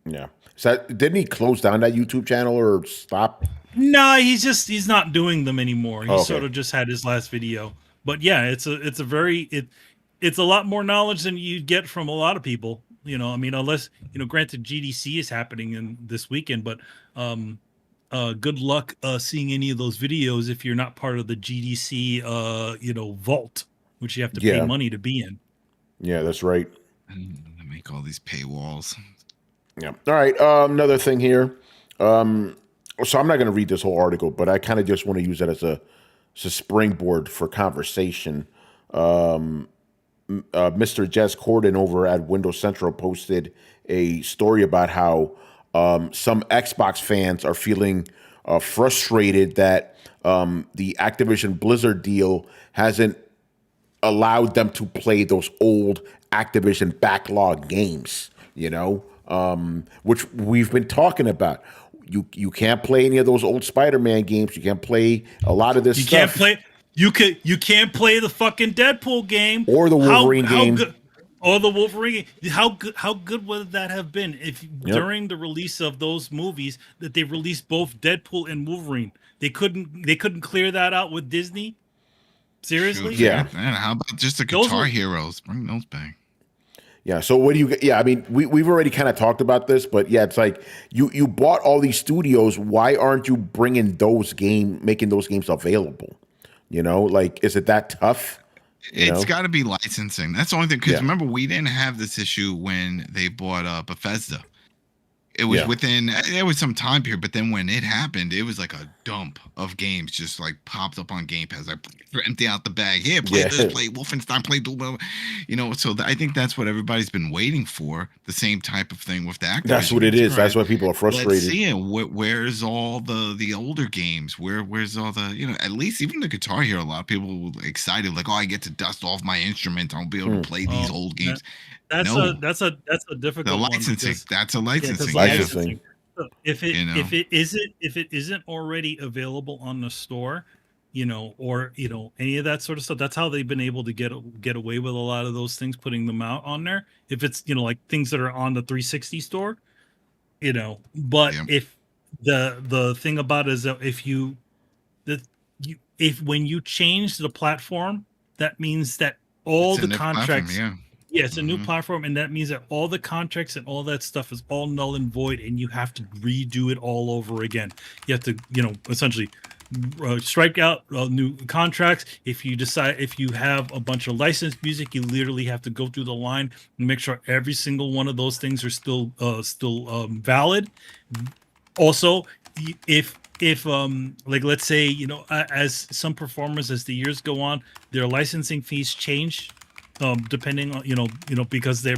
Speaker 1: Yeah. So didn't he close down that YouTube channel or stop?
Speaker 2: No, he's not doing them anymore. He sort of just had his last video. But yeah, it's a lot more knowledge than you get from a lot of people. Unless granted GDC is happening in this weekend, but good luck seeing any of those videos if you're not part of the GDC vault, which you have to pay money to be in.
Speaker 1: Yeah, that's right.
Speaker 3: And they make all these paywalls.
Speaker 1: Yeah. All right. Another thing here. So I'm not going to read this whole article, but I kind of just want to use it as a springboard for conversation. Mr. Jez Corden over at Windows Central posted a story about how some Xbox fans are feeling frustrated that the Activision Blizzard deal hasn't allowed them to play those old Activision backlog games, which we've been talking about. You can't play any of those old Spider-Man games. You can't play a lot of this
Speaker 2: You
Speaker 1: stuff.
Speaker 2: can't play. You can't play the fucking Deadpool game
Speaker 1: Or the Wolverine game.
Speaker 2: Good, or the Wolverine game. How good would that have been if during the release of those movies that they released both Deadpool and Wolverine? They couldn't clear that out with Disney. Seriously?
Speaker 3: Shoot,
Speaker 1: Yeah.
Speaker 3: Man, how about just the Guitar Heroes? Bring those back.
Speaker 1: Yeah. So what do you? Yeah. I mean, we've already kind of talked about this, but yeah, it's like you bought all these studios. Why aren't you making those games available? You know, like, is it that tough?
Speaker 3: It's got to be licensing. That's the only thing. Because
Speaker 1: Yeah.
Speaker 3: remember, we didn't have this issue when they bought Bethesda. It was there was some time period, but then when it happened, it was like a dump of games just like popped up on Game Pass. Like, empty out the bag. Here, play this, play Wolfenstein, play Doom. You know, so I think that's what everybody's been waiting for. The same type of thing with the Activision.
Speaker 1: That's what it is. That's why people are frustrated.
Speaker 3: Let's see it. Where's all the older games? Where's all the, at least even the Guitar Hero, a lot of people were excited, like, oh, I get to dust off my instrument. I'll be able to play these old games.
Speaker 2: That's a difficult
Speaker 3: the
Speaker 2: one.
Speaker 3: licensing. That's a licensing.
Speaker 1: Licensing.
Speaker 2: If it isn't already available on the store, or any of that sort of stuff, that's how they've been able to get away with a lot of those things, putting them out on there. If it's like things that are on the 360 store, but if the thing about it is that if when you change the platform, that means that all the contracts. Yeah, it's a new platform, and that means that all the contracts and all that stuff is all null and void, and you have to redo it all over again. You have to, essentially strike out new contracts. If you have a bunch of licensed music, you literally have to go through the line and make sure every single one of those things are still valid. Also, if like, let's say, as some performers, as the years go on, their licensing fees change. Depending on because they're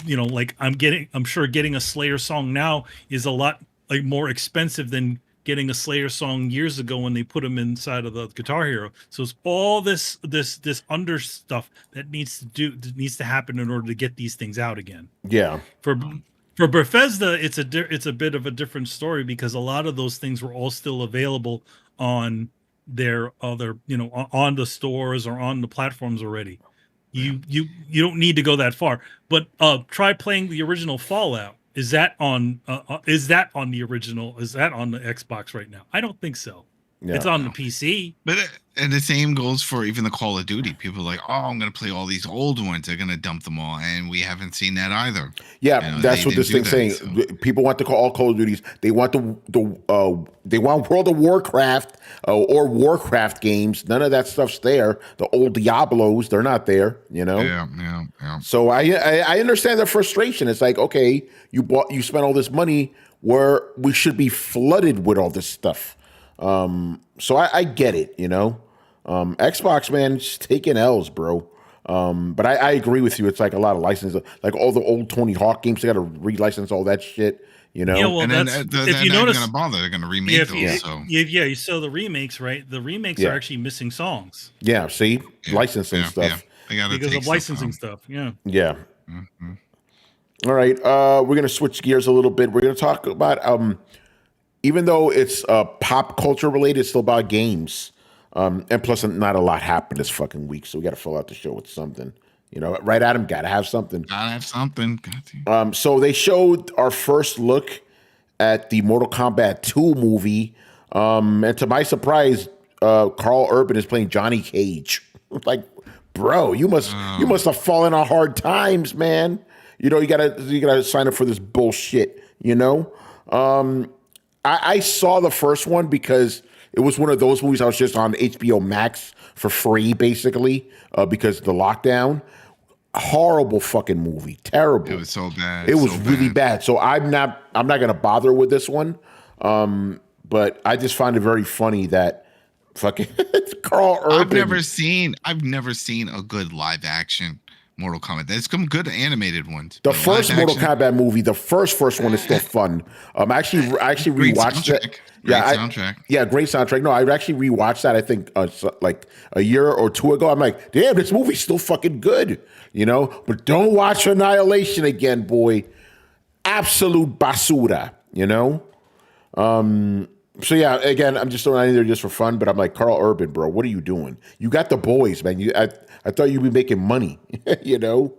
Speaker 2: like I'm sure getting a Slayer song now is a lot like more expensive than getting a Slayer song years ago when they put them inside of the Guitar Hero. So it's all this under stuff that needs to happen in order to get these things out again.
Speaker 1: Yeah.
Speaker 2: For Bethesda, it's a bit of a different story because a lot of those things were all still available on their other on the stores or on the platforms already. You don't need to go that far, but try playing the original Fallout. Is that on the original? Is that on the Xbox right now? I don't think so.
Speaker 1: Yeah.
Speaker 2: It's on the PC.
Speaker 3: But and the same goes for even the Call of Duty. People are like, oh, I'm going to play all these old ones. They're going to dump them all. And we haven't seen that either.
Speaker 1: Yeah, that's what this thing's saying. So. People want all Call of Duties. They want they want World of Warcraft or Warcraft games. None of that stuff's there. The old Diablos, they're not there,
Speaker 3: Yeah.
Speaker 1: So I understand the frustration. It's like, okay, you spent all this money where we should be flooded with all this stuff. So I get it, Xbox, man, just taking L's, bro. But I agree with you. It's like a lot of licenses, like all the old Tony Hawk games. They got to relicense all that shit,
Speaker 2: Yeah, well,
Speaker 3: and
Speaker 2: that's if you notice,
Speaker 3: going to bother. They're going to remake those.
Speaker 2: You saw the remakes, right? The remakes are actually missing songs.
Speaker 1: Yeah, see, licensing stuff.
Speaker 3: Yeah.
Speaker 2: Because of licensing stuff. Yeah.
Speaker 1: Yeah. Mm-hmm. All right, we're gonna switch gears a little bit. We're gonna talk about even though it's pop culture related, it's still about games. And plus, not a lot happened this fucking week, so we got to fill out the show with something. Right, Adam? Got to have something.
Speaker 3: Gotta have something.
Speaker 1: So they showed our first look at the Mortal Kombat 2 movie. And to my surprise, Carl Urban is playing Johnny Cage. Like, bro, you must have fallen on hard times, man. You gotta sign up for this bullshit, I saw the first one because it was one of those movies I was just on HBO Max for free, basically, because of the lockdown. Horrible fucking movie. Terrible.
Speaker 3: It was so bad.
Speaker 1: It was really bad. So I'm not gonna bother with this one. But I just find it very funny that fucking Carl Urban.
Speaker 3: I've never seen a good live action Mortal Kombat. There's some good animated ones.
Speaker 1: The first Mortal Kombat movie, the first one is still fun. I actually rewatched it.
Speaker 3: Great soundtrack.
Speaker 1: Great soundtrack. No, I actually rewatched that. I think like a year or two ago. I'm like, damn, this movie's still fucking good. But don't watch Annihilation again, boy. absolute basura, you know? So yeah, again, I'm just throwing it in there just for fun, but I'm like, Carl Urban, bro, what are you doing? You got the boys, man. I thought you'd be making money, you know?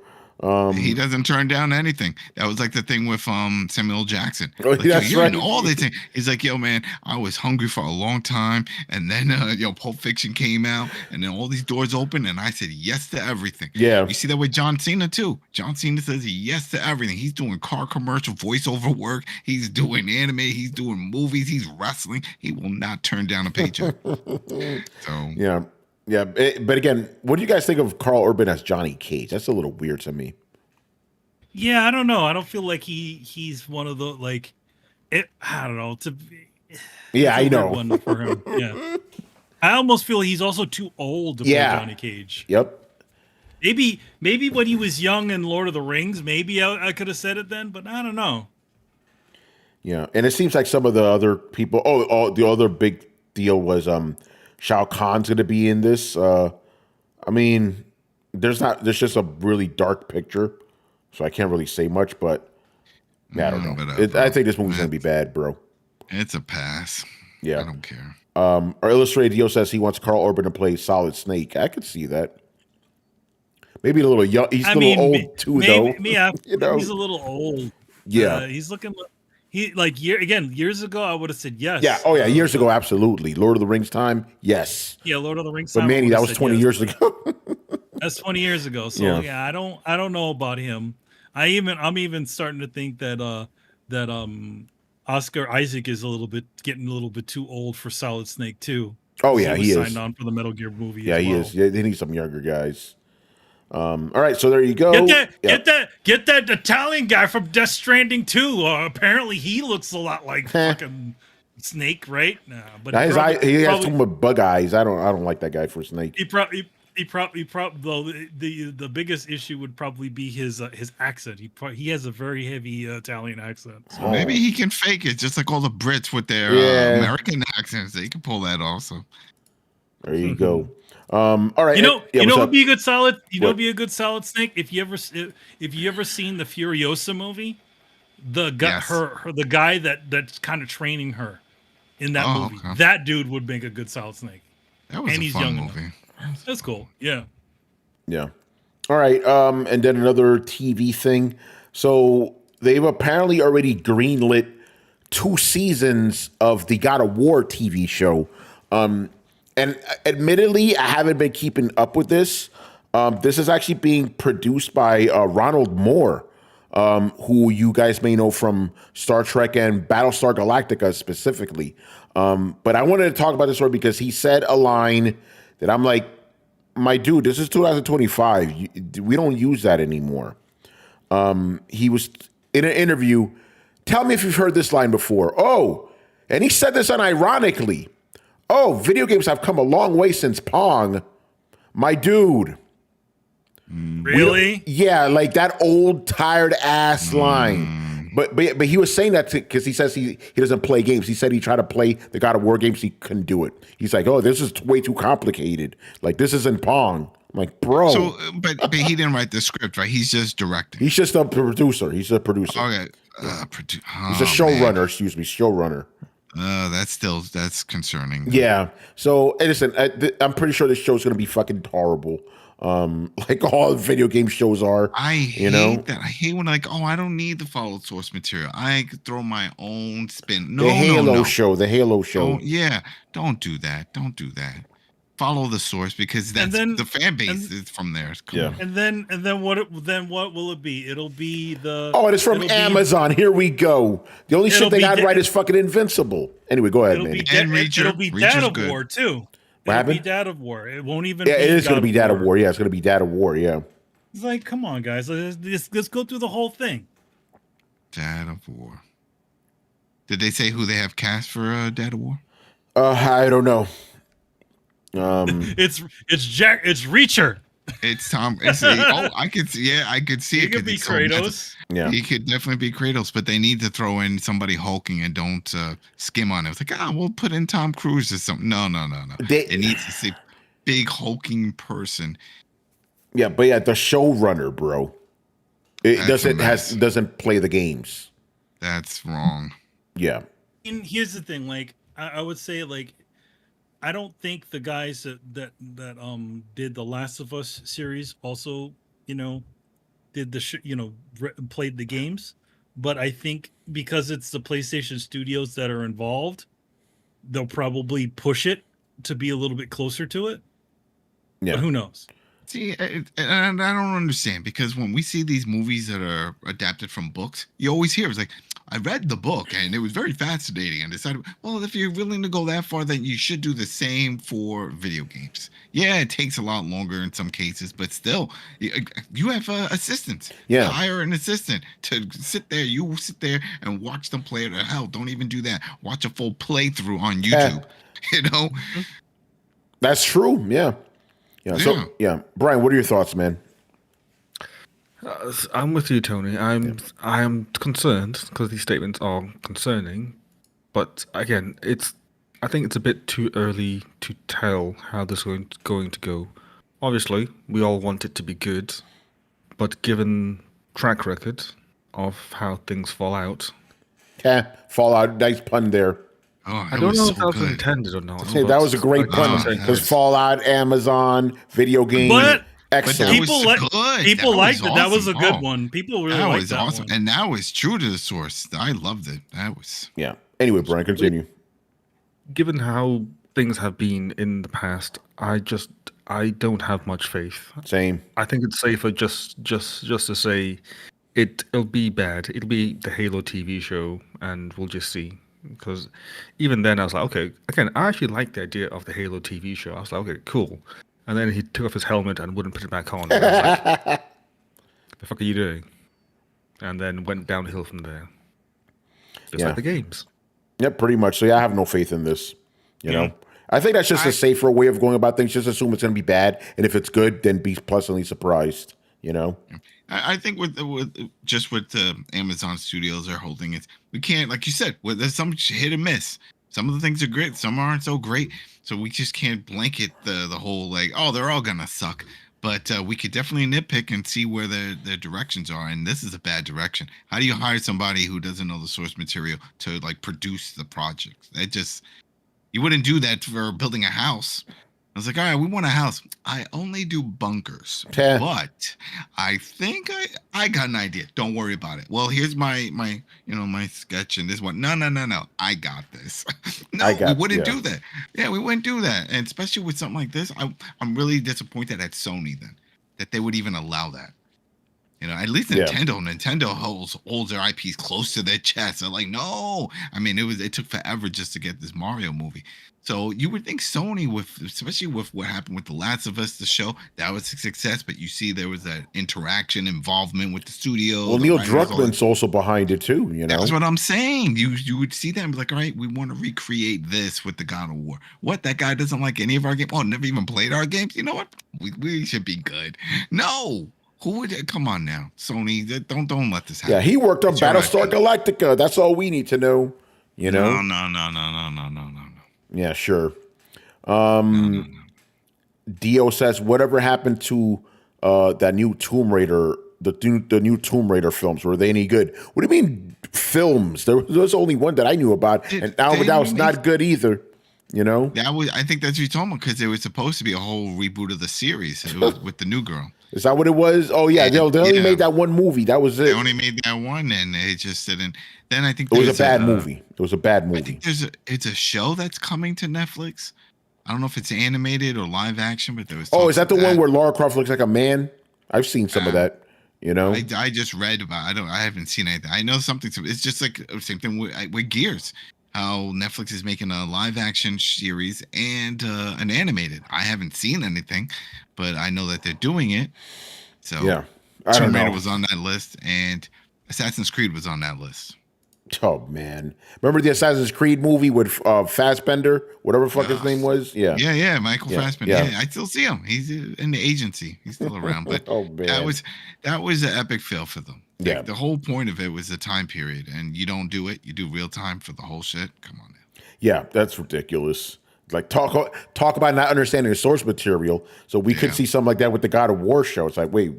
Speaker 3: He doesn't turn down anything. That was like the thing with Samuel Jackson.
Speaker 1: Oh,
Speaker 3: Like,
Speaker 1: that's
Speaker 3: you're in
Speaker 1: right.
Speaker 3: all these things. He's like, yo, man, I was hungry for a long time, and then Pulp Fiction came out, and then all these doors opened, and I said yes to everything.
Speaker 1: Yeah.
Speaker 3: You see that with John Cena too. John Cena says yes to everything. He's doing car commercial voiceover work. He's doing anime. He's doing movies. He's wrestling. He will not turn down a paycheck. So
Speaker 1: Yeah. Yeah. But again, what do you guys think of Carl Urban as Johnny Cage? That's a little weird to me.
Speaker 2: Yeah, I don't know. I don't feel like he's one of the like. I don't know.
Speaker 1: Yeah, I
Speaker 2: it's a
Speaker 1: know.
Speaker 2: weird one for him. Yeah, I almost feel he's also too old to play Johnny Cage.
Speaker 1: Yep.
Speaker 2: Maybe when he was young in Lord of the Rings, maybe I could have said it then, but I don't know.
Speaker 1: Yeah, and it seems like some of the other people. Oh, the other big deal was Shao Kahn's going to be in this. I mean, there's just a really dark picture, so I can't really say much. But I don't know. I think this movie's going to be bad, bro.
Speaker 3: it's a pass.
Speaker 1: Yeah.
Speaker 3: I don't care.
Speaker 1: Our Illustrated Dio says he wants Carl Urban to play Solid Snake. I could see that. Maybe a little young. He's a little old too, though.
Speaker 2: Yeah,
Speaker 1: You know?
Speaker 2: he's a little old.
Speaker 1: Yeah.
Speaker 2: He's looking. Years ago, I would have said yes.
Speaker 1: Yeah. Oh, yeah. Years ago, absolutely. Lord of the Rings time, yes.
Speaker 2: Yeah, Lord of the Rings.
Speaker 1: But
Speaker 2: time,
Speaker 1: Manny,
Speaker 2: I
Speaker 1: that
Speaker 2: would've
Speaker 1: was
Speaker 2: said
Speaker 1: 20
Speaker 2: yes.
Speaker 1: years ago.
Speaker 2: That's 20 years ago. So
Speaker 1: Yeah.
Speaker 2: I don't know about him. I'm even starting to think that Oscar Isaac is getting a little bit too old for Solid Snake too.
Speaker 1: Oh, yeah,
Speaker 2: was
Speaker 1: he is.
Speaker 2: signed on for the Metal Gear movie.
Speaker 1: Yeah,
Speaker 2: as
Speaker 1: he
Speaker 2: well.
Speaker 1: is. Yeah, they need some younger guys. All right, so there you go.
Speaker 2: Get that Italian guy from Death Stranding too. Apparently, he looks a lot like fucking Snake, right? Nah, but
Speaker 1: Now, he has some bug eyes. I don't like that guy for Snake.
Speaker 2: He probably though the biggest issue would probably be his accent. He has a very heavy Italian accent. So.
Speaker 3: Maybe he can fake it, just like all the Brits with their American accents. They can pull that also.
Speaker 1: There you go. All right.
Speaker 2: You know
Speaker 1: what's
Speaker 2: would be a good solid.
Speaker 1: What?
Speaker 2: Be a good solid Snake if you ever seen the Furiosa movie. The guy, the guy that's kind of training her in that movie.
Speaker 3: Okay.
Speaker 2: That dude would make a good solid Snake.
Speaker 3: That was
Speaker 2: And
Speaker 3: a
Speaker 2: he's
Speaker 3: fun
Speaker 2: young
Speaker 3: movie.
Speaker 2: enough. That's cool. Yeah.
Speaker 1: Yeah. All right. And then another TV thing. So they've apparently already greenlit 2 seasons of the God of War TV show. And admittedly, I haven't been keeping up with this. This is actually being produced by Ronald Moore, who you guys may know from Star Trek and Battlestar Galactica specifically. But I wanted to talk about this story because he said a line that I'm like, my dude, this is 2025. We don't use that anymore. He was in an interview. Tell me if you've heard this line before. Oh, and he said this unironically. Oh, video games have come a long way since Pong. My dude.
Speaker 2: Really?
Speaker 1: Yeah, like that old tired ass line. But he was saying that because he says he doesn't play games. He said he tried to play the God of War games. He couldn't do it. He's like, oh, this is way too complicated. Like, this isn't Pong. I'm like, bro.
Speaker 3: So, but he didn't write the script, right? He's just directing.
Speaker 1: He's just a producer. He's a producer.
Speaker 3: Okay.
Speaker 1: He's a showrunner, excuse me, showrunner.
Speaker 3: That's concerning.
Speaker 1: Yeah. So, and listen, I'm pretty sure this show's going to be fucking horrible. Like all video game shows are.
Speaker 3: I hate that. I hate when I don't need the follow source material. I could throw my own spin. No,
Speaker 1: the Halo show.
Speaker 3: Don't do that. Don't do that. Follow the source because that's the fan base is from there. Come on.
Speaker 2: And then what will it be? It'll be the
Speaker 1: Oh, and it's from Amazon. Here we go. The only shit they got right is fucking Invincible. Anyway, go ahead, man.
Speaker 2: It'll be Dad of War too.
Speaker 1: What happened?
Speaker 2: It'll be Dad of War. It won't even.
Speaker 1: Yeah, it is going to be Dad of War. Yeah, it's going to be Dad of War. Yeah.
Speaker 2: It's like, come on, guys. Let's go through the whole thing.
Speaker 3: Dad of War. Did they say who they have cast for Dad of War?
Speaker 1: I don't know.
Speaker 2: It's Reacher.
Speaker 3: It's Tom. I could see. Yeah, I could see it.
Speaker 2: He could be Kratos.
Speaker 1: Yeah,
Speaker 3: he could definitely be Kratos, but they need to throw in somebody hulking and don't skim on it. It's like, we'll put in Tom Cruise or something. No. It needs to say big hulking person.
Speaker 1: Yeah, but the showrunner, bro, doesn't play the games.
Speaker 3: That's wrong.
Speaker 1: Yeah.
Speaker 2: And here's the thing, like I would say, like I don't think the guys that did the Last of Us series also, you know, did the played the games, but I think because it's the PlayStation Studios that are involved, they'll probably push it to be a little bit closer to it.
Speaker 1: Yeah.
Speaker 2: But who knows?
Speaker 3: See, and I don't understand, because when we see these movies that are adapted from books, you always hear it's like, I read the book and it was very fascinating, and decided, well, if you're willing to go that far, then you should do the same for video games. Yeah, it takes a lot longer in some cases, but still, you have assistants.
Speaker 1: Yeah.
Speaker 3: Hire an assistant to sit there. You sit there and watch them play it. Or hell, don't even do that. Watch a full playthrough on YouTube. You know?
Speaker 1: That's true. Yeah. Yeah. So, yeah. Brian, what are your thoughts, man?
Speaker 4: I'm with you, Tony. I am concerned because these statements are concerning, but again, I think it's a bit too early to tell how this is going to go. Obviously, we all want it to be good, but given track record of how things fall out,
Speaker 1: Fallout. Nice pun there.
Speaker 3: Oh,
Speaker 4: I don't know if that was intended or not.
Speaker 1: Hey, that was a great pun because Fallout, Amazon, video game.
Speaker 2: But
Speaker 1: excellent.
Speaker 2: people liked it. That was a good one. People really liked that
Speaker 3: awesome.
Speaker 2: one.
Speaker 3: And that was true to the source. I loved it. That was
Speaker 1: Anyway, Brian, continue.
Speaker 4: Given how things have been in the past, I don't have much faith.
Speaker 1: Same.
Speaker 4: I think it's safer just to say it'll be bad. It'll be the Halo TV show, and we'll just see. Because even then, I was like, okay, again, I actually liked the idea of the Halo TV show. I was like, okay, cool. And then he took off his helmet and wouldn't put it back on. And I was like, the fuck are you doing? And then went downhill from there. Just like the games.
Speaker 1: Yeah, pretty much. So I have no faith in this. You know, I think that's just a safer way of going about things. Just assume it's going to be bad, and if it's good, then be pleasantly surprised. You know.
Speaker 3: I think with the Amazon Studios are holding it, we can't, like you said, there's some hit and miss. Some of the things are great, some aren't so great. So we just can't blanket the whole like, oh, they're all gonna suck. But we could definitely nitpick and see where their directions are. And this is a bad direction. How do you hire somebody who doesn't know the source material to like produce the project? You wouldn't do that for building a house. I was like, all right, we want a house. I only do bunkers, but I think I got an idea. Don't worry about it. Well, here's my sketch and this one. No. I got this. We wouldn't do that. Yeah, we wouldn't do that. And especially with something like this, I'm really disappointed at Sony then that they would even allow that. You know, at least Nintendo holds their IPs close to their chest. They're like, no. I mean, it took forever just to get this Mario movie. So you would think Sony, especially with what happened with The Last of Us, the show, that was a success. But you see, there was that interaction, involvement with the studio.
Speaker 1: Well, Neil Druckmann's also behind it too. You know,
Speaker 3: that's what I'm saying. You would see them like, all right, we want to recreate this with the God of War. What, that guy doesn't like any of our games? Oh, never even played our games. You know what? We should be good. No. Who would come on now? Sony, don't let this happen.
Speaker 1: Yeah, he worked on Battlestar Galactica. That's all we need to know. You know?
Speaker 3: No.
Speaker 1: Yeah, sure. Dio says, whatever happened to that new Tomb Raider, the new Tomb Raider films? Were they any good? What do you mean films? There was only one that I knew about, and that was not good either. You know?
Speaker 3: I think that's what you're talking about, because it was supposed to be a whole reboot of the series. It was with the new girl.
Speaker 1: Is that what it was? Oh yeah, they only made that one movie. That was it.
Speaker 3: They only made that one, and it just didn't. Then I think
Speaker 1: it was a bad movie. It was a bad movie.
Speaker 3: I think it's a show that's coming to Netflix. I don't know if it's animated or live action, but there was.
Speaker 1: Oh, is that the one where Lara Croft looks like a man? I've seen some of that. You know,
Speaker 3: I just read about. I haven't seen anything. I know something. It's just like the same thing with Gears. How Netflix is making a live action series and an animated. I haven't seen anything, but I know that they're doing it. So
Speaker 1: yeah,
Speaker 3: Tomb Raider was on that list, and Assassin's Creed was on that list.
Speaker 1: Oh man, remember the Assassin's Creed movie with Fassbender, whatever the fuck his name was?
Speaker 3: Yeah, Michael Fassbender. Yeah, I still see him. He's in the agency. He's still around. But that was an epic fail for them.
Speaker 1: Yeah,
Speaker 3: the whole point of it was the time period, and you don't do it. You do real time for the whole shit. Come on now.
Speaker 1: Yeah, that's ridiculous. Like talk about not understanding the source material. So we could see something like that with the God of War show. It's like, wait,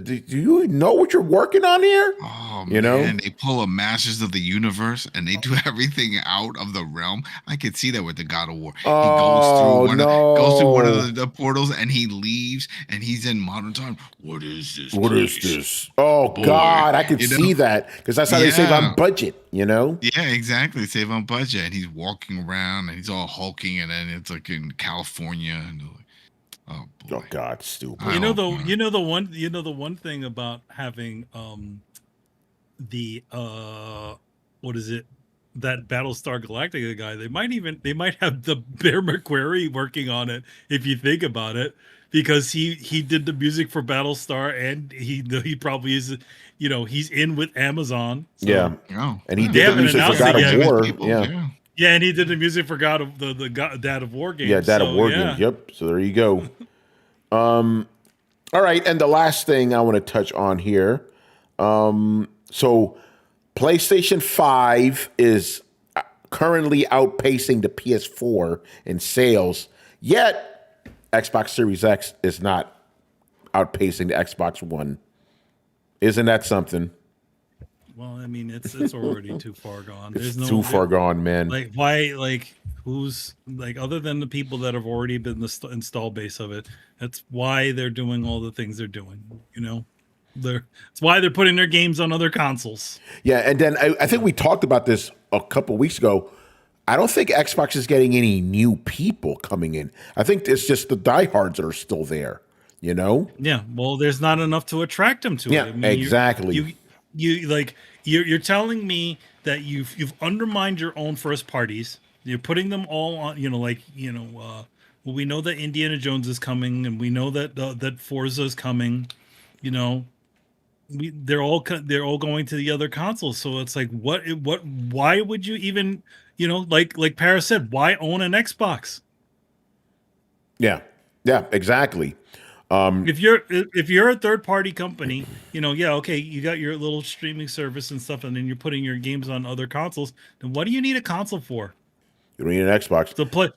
Speaker 1: do you know what you're working on here?
Speaker 3: Oh
Speaker 1: You know?
Speaker 3: man, they pull a Masters of the Universe and they do everything out of the realm. I could see that with the God of War. He
Speaker 1: Oh,
Speaker 3: goes through one
Speaker 1: no.
Speaker 3: of the portals and he leaves and he's in modern time. What is this?
Speaker 1: What is
Speaker 3: place?
Speaker 1: this? Oh
Speaker 3: Boy,
Speaker 1: God, I could
Speaker 3: you know?
Speaker 1: see that because that's how they save on budget. You know?
Speaker 3: Yeah, exactly. Save on budget. And he's walking around and he's all hulking, and then it's like in California. And they're like, oh boy.
Speaker 1: Oh God, stupid.
Speaker 2: You know the one thing about having the what is it, that Battlestar Galactica guy, they might have the Bear McQuarrie working on it if you think about it, because he did the music for Battlestar, and he probably is, you know, he's in with Amazon. So.
Speaker 1: Yeah.
Speaker 3: Oh,
Speaker 1: And he
Speaker 2: They
Speaker 1: did the
Speaker 2: haven't
Speaker 1: music for
Speaker 2: announced
Speaker 1: God
Speaker 2: it
Speaker 1: of
Speaker 2: yet.
Speaker 1: War.
Speaker 3: People,
Speaker 1: Yeah.
Speaker 2: Yeah, and he did the music for Dad of War game.
Speaker 1: Yeah, Dad of War
Speaker 2: yeah.
Speaker 1: games. Yep. So there you go. All right, and the last thing I want to touch on here. So PlayStation 5 is currently outpacing the PS4 in sales, yet Xbox Series X is not outpacing the Xbox One. Isn't that something?
Speaker 2: Well, I mean, it's already too far gone. There's no
Speaker 1: Too far gone, man.
Speaker 2: Like, why? Like, who's like, other than the people that have already been the install base of it? That's why they're doing all the things they're doing. You know, it's why they're putting their games on other consoles.
Speaker 1: Yeah, and then I think we talked about this a couple weeks ago. I don't think Xbox is getting any new people coming in. I think it's just the diehards that are still there. You know?
Speaker 2: Yeah. Well, there's not enough to attract them to
Speaker 1: Yeah,
Speaker 2: it. I mean,
Speaker 1: exactly.
Speaker 2: You're telling me that you've undermined your own first parties. You're putting them all on, well, we know that Indiana Jones is coming, and we know that that Forza is coming. You know, they're all going to the other consoles. So it's like, why would you even, like Paris said, why own an Xbox?
Speaker 1: Yeah, exactly.
Speaker 2: If you're a third party company, okay, you got your little streaming service and stuff, and then you're putting your games on other consoles. Then what do you need a console for?
Speaker 1: You don't need an Xbox
Speaker 2: to play.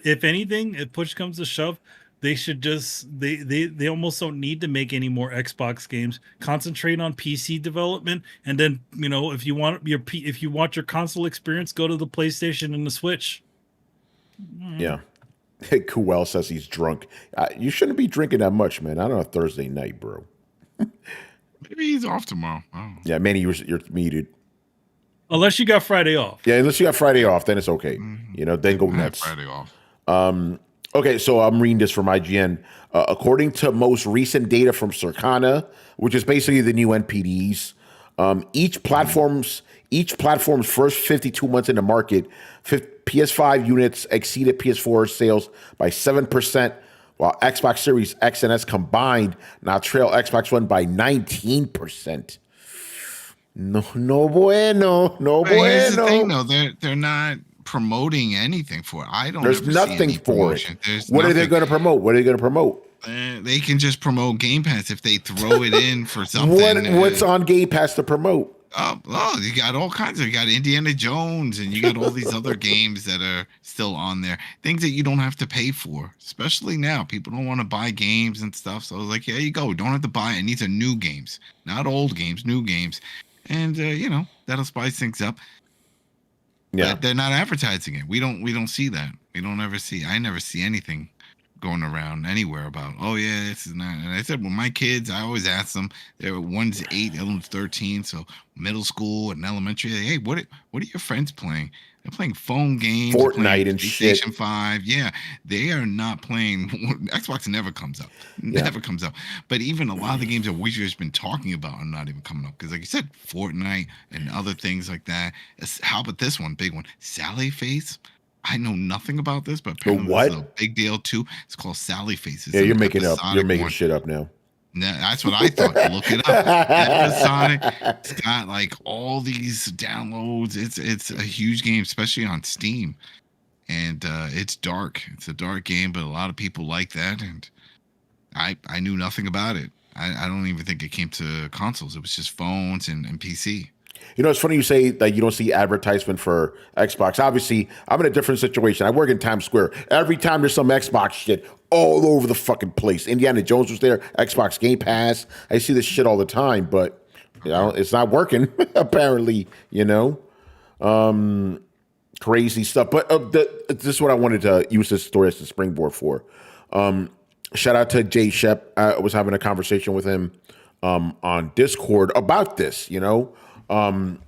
Speaker 2: If anything, if push comes to shove, they should just they almost don't need to make any more Xbox games. Concentrate on PC development, and then if you want your console experience, go to the PlayStation and the Switch.
Speaker 1: Yeah. Kuel says he's drunk. You shouldn't be drinking that much, man. I don't know, Thursday night, bro.
Speaker 3: Maybe he's off tomorrow. Oh.
Speaker 1: Yeah, Manny, you're muted.
Speaker 2: Unless you got Friday off.
Speaker 1: Yeah, unless you got Friday off, then it's okay. Then go nuts.
Speaker 3: Friday off.
Speaker 1: Okay, so I'm reading this from IGN. According to most recent data from Circana, which is basically the new NPDs, each platform's first 52 months in the market, PS5 units exceeded PS4 sales by 7%, while Xbox Series X and S combined now trail Xbox One by 19%. No bueno.
Speaker 3: Here's the thing, though. They're not promoting anything for it. I don't.
Speaker 1: There's nothing for it. What are they going to promote? They
Speaker 3: can just promote Game Pass if they throw it in for something.
Speaker 1: What's on Game Pass to promote?
Speaker 3: Oh, you got all kinds of. You got Indiana Jones, and you got all these other games that are still on there. Things that you don't have to pay for, especially now. People don't want to buy games and stuff. So it's like, here you go. Don't have to buy it. And these are new games, not old games, new games. And that'll spice things up. Yeah, but they're not advertising it. We don't see that. I never see anything going around anywhere about, oh yeah, this is not. And I said, well, my kids, I always ask them. One's 8, the other one's 13, so middle school and elementary. Hey, what are your friends playing? They're playing phone games,
Speaker 1: Fortnite and shit.
Speaker 3: PlayStation 5. Yeah, they are not playing. Xbox never comes up. Never comes up. But even a lot of the games that we've just been talking about are not even coming up. Because like you said, Fortnite and other things like that. How about this one, big one? Sally Face. I know nothing about this, but apparently this is a big deal too. It's called Sally Face.
Speaker 1: Yeah, you're making up. You're making shit up now.
Speaker 3: No, that's what I thought. Look it up. Episodic. It's got like all these downloads. It's a huge game, especially on Steam. And it's dark. It's a dark game, but a lot of people like that. And I knew nothing about it. I don't even think it came to consoles. It was just phones and PC.
Speaker 1: You know, it's funny you say that you don't see advertisement for Xbox. Obviously, I'm in a different situation. I work in Times Square. Every time there's some Xbox shit all over the fucking place. Indiana Jones was there, Xbox Game Pass. I see this shit all the time, but you know, it's not working, apparently, you know. Crazy stuff. But this is what I wanted to use this story as a springboard for. Shout out to Jay Shep. I was having a conversation with him on Discord about this, you know, and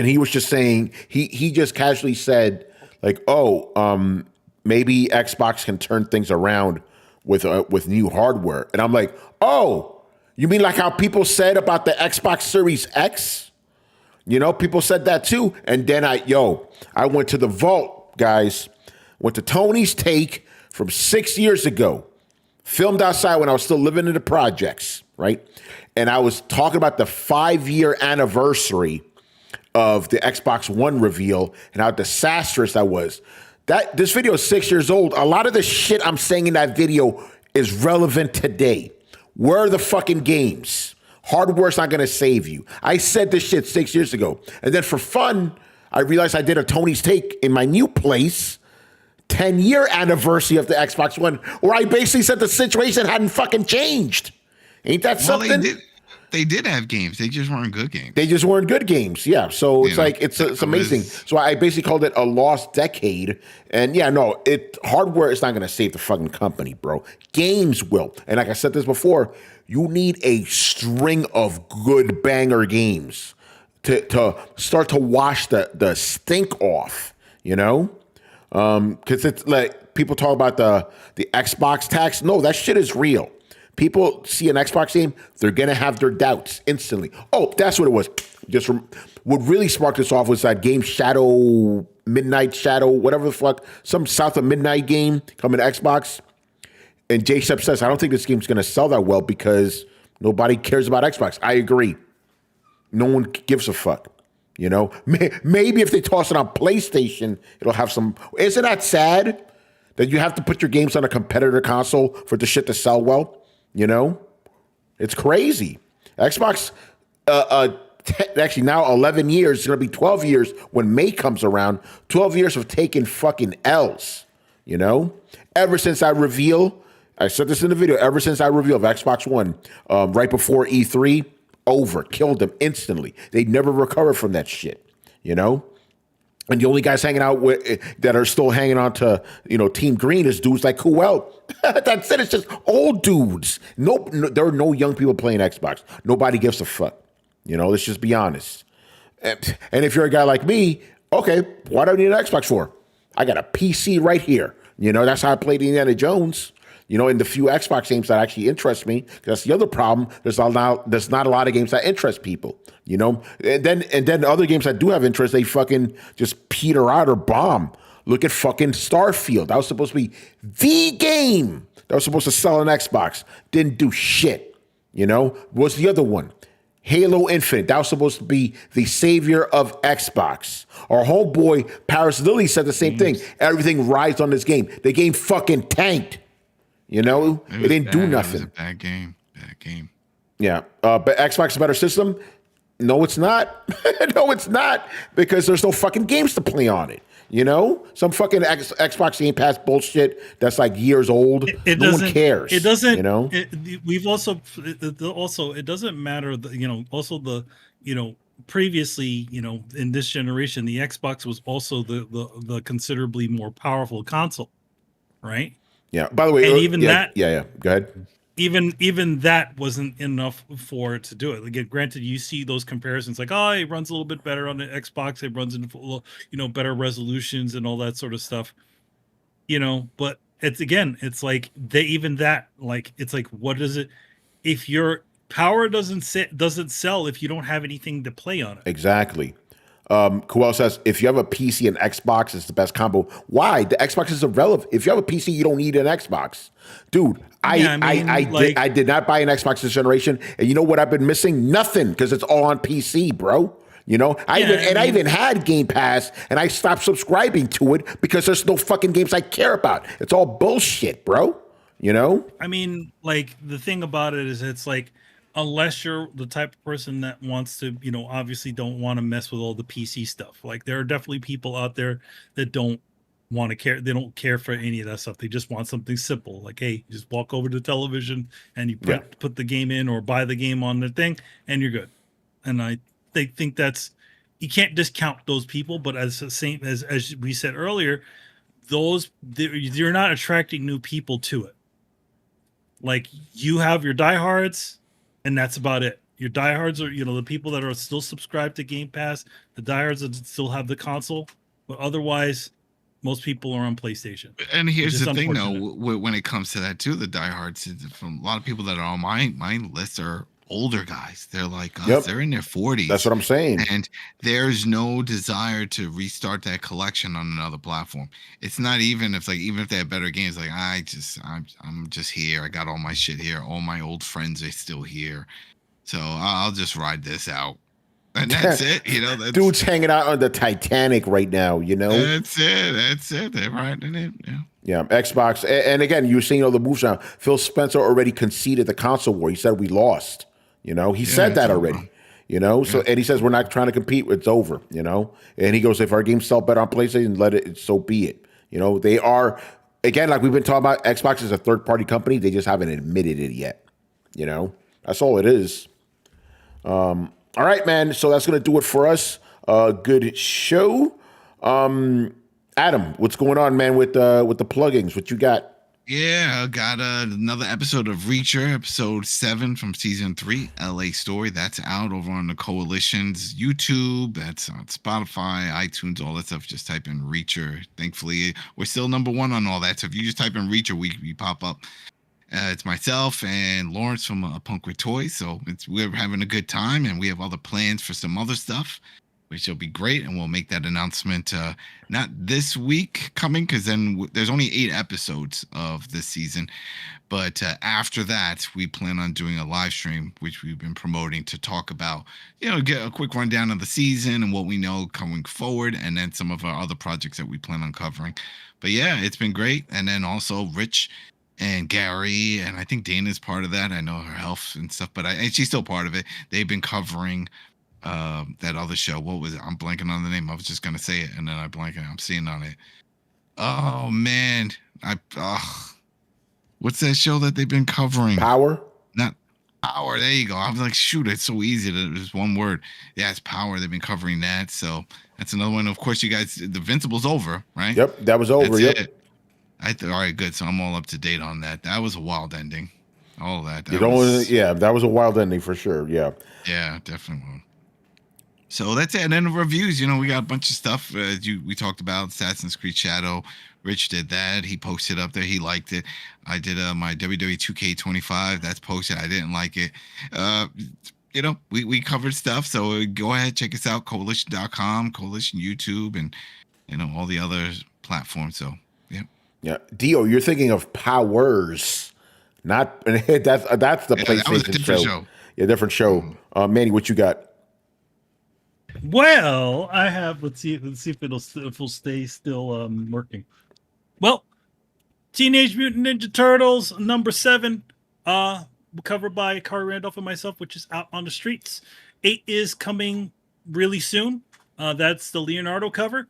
Speaker 1: he was just saying he just casually said like, maybe Xbox can turn things around with new hardware, and I'm like, oh, you mean like how people said about the Xbox Series X? You know, people said that too, and then I went to the vault, guys. Went to Tony's Take from 6 years ago. Filmed outside when I was still living in the projects, right? And I was talking about the 5-year anniversary of the Xbox One reveal and how disastrous that was. This video is 6 years old. A lot of the shit I'm saying in that video is relevant today. Where are the fucking games? Hardware's not going to save you. I said this shit 6 years ago. And then for fun, I realized I did a Tony's Take in my new place, 10-year anniversary of the Xbox One, where I basically said the situation hadn't fucking changed. Ain't that something?
Speaker 3: They did have games. They just weren't good games.
Speaker 1: They just weren't good games. Yeah. So it's it's amazing. So I basically called it a lost decade. And hardware is not going to save the fucking company, bro. Games will. And like I said this before, you need a string of good banger games to start to wash the stink off, you know? Because it's like people talk about the Xbox tax. No, that shit is real. People see an Xbox game, they're going to have their doubts instantly. Oh, that's what it was. What really sparked this off was that game Midnight Shadow, whatever the fuck, some South of Midnight game coming to Xbox. And Jay Shep says, I don't think this game's going to sell that well because nobody cares about Xbox. I agree. No one gives a fuck. You know, maybe if they toss it on PlayStation, it'll have some. Isn't that sad that you have to put your games on a competitor console for the shit to sell well? You know, it's crazy. Xbox, actually now 11 years, it's going to be 12 years when May comes around. 12 years of taking fucking L's, you know? Ever since I said this in the video, ever since I revealed Xbox One, right before E3, killed them instantly. They never recovered from that shit, you know? And the only guys hanging out that are still hanging on to, Team Green is dudes like Kuel. That's it. It's just old dudes. No, there are no young people playing Xbox. Nobody gives a fuck. Let's just be honest. And if you're a guy like me, okay, what do I need an Xbox for? I got a PC right here. That's how I played Indiana Jones. In the few Xbox games that actually interest me, that's the other problem. There's not a lot of games that interest people, and then other games that do have interest, they fucking just peter out or bomb. Look at fucking Starfield. That was supposed to be the game that was supposed to sell on Xbox. Didn't do shit. What's the other one? Halo Infinite. That was supposed to be the savior of Xbox. Our homeboy Paris Lilly said the same thing. Everything rides on this game. The game fucking tanked. It didn't do nothing.
Speaker 3: It was a bad game.
Speaker 1: Yeah. But Xbox is a better system? No, it's not. No, it's not. Because there's no fucking games to play on it. Some fucking Xbox Game Pass bullshit that's like years old. No one cares.
Speaker 2: It doesn't. We've also it doesn't matter. Previously, in this generation, the Xbox was also the considerably more powerful console, right?
Speaker 1: Yeah. By the way,
Speaker 2: and even that.
Speaker 1: Yeah. Go ahead.
Speaker 2: Even that wasn't enough for it to do it. Again, granted, you see those comparisons like, oh, it runs a little bit better on the Xbox. It runs in better resolutions and all that sort of stuff. But it's like it's like, what is it? If your power doesn't sell if you don't have anything to play on it.
Speaker 1: Exactly. Kuel says, if you have a PC and Xbox, it's the best combo. Why? The Xbox is irrelevant. If you have a PC, you don't need an Xbox. Dude, I did not buy an Xbox this generation. And you know what I've been missing? Nothing, because it's all on PC, bro. I even had Game Pass, and I stopped subscribing to it because there's no fucking games I care about. It's all bullshit, bro.
Speaker 2: I mean, like, the thing about it is it's like, unless you're the type of person that wants to, obviously don't want to mess with all the PC stuff. Like there are definitely people out there that don't want to care. They don't care for any of that stuff. They just want something simple. Like, hey, just walk over to the television and you put the game in or buy the game on the thing and you're good. And they think you can't discount those people, but as the same as we said earlier, you're not attracting new people to it. Like you have your diehards, and that's about it. Your diehards are, the people that are still subscribed to Game Pass, the diehards that still have the console, but otherwise, most people are on PlayStation.
Speaker 3: And here's the thing, though, when it comes to that too, the diehards, from a lot of people that are on my list are older guys. They're like us. They're in their 40s.
Speaker 1: That's what I'm saying.
Speaker 3: And there's no desire to restart that collection on another platform. It's not even if they have better games, like I'm just here. I got all my shit here. All my old friends are still here. So I'll just ride this out. And that's it.
Speaker 1: Dude's hanging out on the Titanic right now,
Speaker 3: That's it. They're riding it.
Speaker 1: Yeah, Xbox. And again, you're seeing all the moves now. Phil Spencer already conceded the console war. He said we lost. He said that already. So and he says we're not trying to compete. It's over. And he goes, if our games sell better on PlayStation, let it. So be it. They are, again, like we've been talking about. Xbox is a third-party company. They just haven't admitted it yet. That's all it is. All right, man. So that's gonna do it for us. Good show. Adam, what's going on, man? With the plugins, what you got?
Speaker 3: Yeah, I got another episode of Reacher, episode 7 from season 3, LA Story. That's out over on the Coalition's YouTube. That's on Spotify, iTunes, all that stuff. Just type in Reacher. Thankfully, we're still number 1 on all that. So if you just type in Reacher, we pop up. It's myself and Lawrence from Punk with Toys. So we're having a good time, and we have other plans for some other stuff, which will be great, and we'll make that announcement not this week coming, because then there's only 8 episodes of this season, but after that we plan on doing a live stream, which we've been promoting, to talk about, get a quick rundown of the season and what we know coming forward, and then some of our other projects that we plan on covering. But yeah, it's been great. And then also Rich and Gary, and I think Dana's part of that. I know her health and stuff, but and she's still part of it. They've been covering that other show. What was it? I'm blanking on the name. I was just gonna say it and then I blank it. I'm seeing on it. Oh man, what's that show that they've been covering?
Speaker 1: Power?
Speaker 3: Not Power. There you go. I was like, shoot, it's so easy to just one word. Yeah, it's Power. They've been covering that. So that's another one. Of course, you guys, the Invincible's over, right?
Speaker 1: Yep, that was over.
Speaker 3: That's
Speaker 1: yep.
Speaker 3: All right, good. So I'm all up to date on that. That was a wild ending. All that.
Speaker 1: That was a wild ending for sure. Yeah.
Speaker 3: Yeah, definitely. So that's it. And then the reviews, we got a bunch of stuff. We talked about Assassin's Creed Shadow. Rich did that. He posted up there. He liked it. I did my WWE 2K25. That's posted. I didn't like it. We covered stuff. So go ahead, check us out. Coalition.com, Coalition YouTube, and all the other platforms. So yeah.
Speaker 1: Yeah, Dio, you're thinking of Powers, not that's the PlayStation
Speaker 3: that was a different show.
Speaker 1: Yeah, different show. Manny, what you got?
Speaker 2: Well, I have. Let's see if it'll stay still working. Well, Teenage Mutant Ninja Turtles #7, covered by Kari Randolph and myself, which is out on the streets. 8 is coming really soon. That's the Leonardo cover,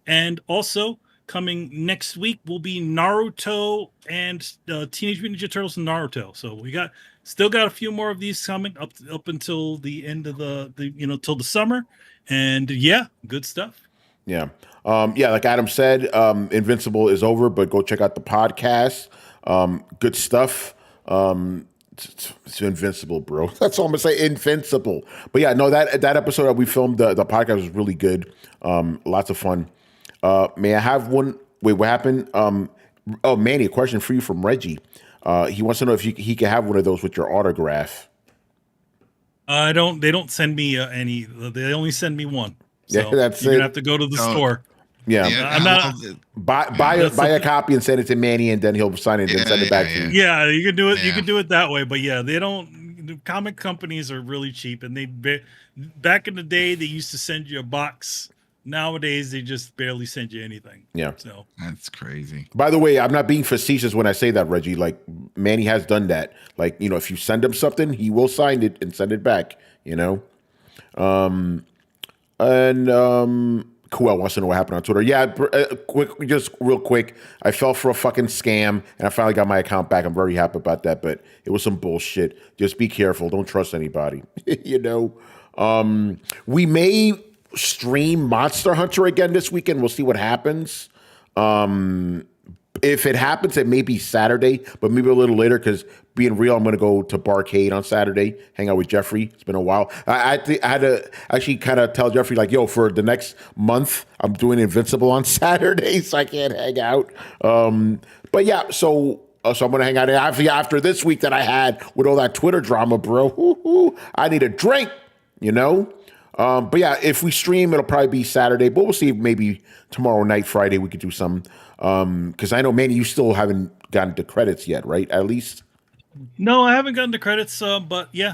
Speaker 2: and also coming next week will be Naruto and Teenage Mutant Ninja Turtles and Naruto. So we still got a few more of these coming up until the end of till the summer. And yeah, good stuff.
Speaker 1: Yeah. Like Adam said, Invincible is over, but go check out the podcast. Good stuff. It's Invincible, bro. That's all I'm gonna say. Invincible. But yeah, no, that episode that we filmed, the podcast was really good. Lots of fun. May I have one? Wait, what happened? Manny, a question for you from Reggie. He wants to know if he can have one of those with your autograph.
Speaker 2: They don't send me any. They only send me one. So
Speaker 1: Yeah, that's
Speaker 2: you're
Speaker 1: it.
Speaker 2: gonna have to go to the store.
Speaker 1: Yeah.
Speaker 2: I'm not.
Speaker 1: Buy a copy and send it to Manny, and then he'll sign it and send it back to you.
Speaker 2: Yeah, you can do it.
Speaker 3: Yeah.
Speaker 2: You can do it that way. But yeah, they don't. The comic companies are really cheap, and back in the day they used to send you a box Nowadays, they just barely send you anything.
Speaker 1: Yeah.
Speaker 2: So
Speaker 3: That's crazy.
Speaker 1: By the way, I'm not being facetious when I say that, Reggie. Like, Manny has done that. Like, if you send him something, he will sign it and send it back, Kuel wants to know what happened on Twitter. Yeah, just real quick. I fell for a fucking scam, and I finally got my account back. I'm very happy about that, but it was some bullshit. Just be careful. Don't trust anybody. We may stream Monster Hunter again this weekend. We'll see what happens. If it happens, it may be Saturday, but maybe a little later because being real, I'm going to go to Barcade on Saturday, hang out with Jeffrey. It's been a while. I had to actually kind of tell Jeffrey, like, yo, for the next month, I'm doing Invincible on Saturday, so I can't hang out. But yeah, so I'm going to hang out. After this week that I had with all that Twitter drama, bro, I need a drink, But yeah, if we stream, it'll probably be Saturday, but we'll see if maybe tomorrow night, Friday, we could do some. Because I know, Manny, you still haven't gotten the credits yet, right? At least.
Speaker 2: No, I haven't gotten the credits. But yeah,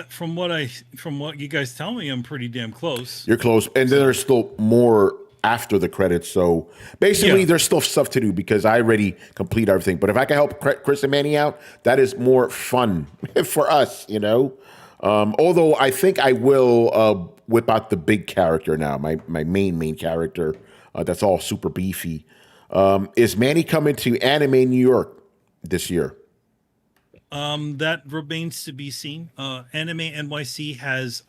Speaker 2: from what you guys tell me, I'm pretty damn close.
Speaker 1: You're close, and then there's still more after the credits. So basically, there's still stuff to do because I already complete everything. But if I can help Chris and Manny out, that is more fun for us, Although I think I will whip out the big character now, my main character. That's all super beefy. Is Manny coming to Anime New York this year?
Speaker 2: That remains to be seen. Anime NYC has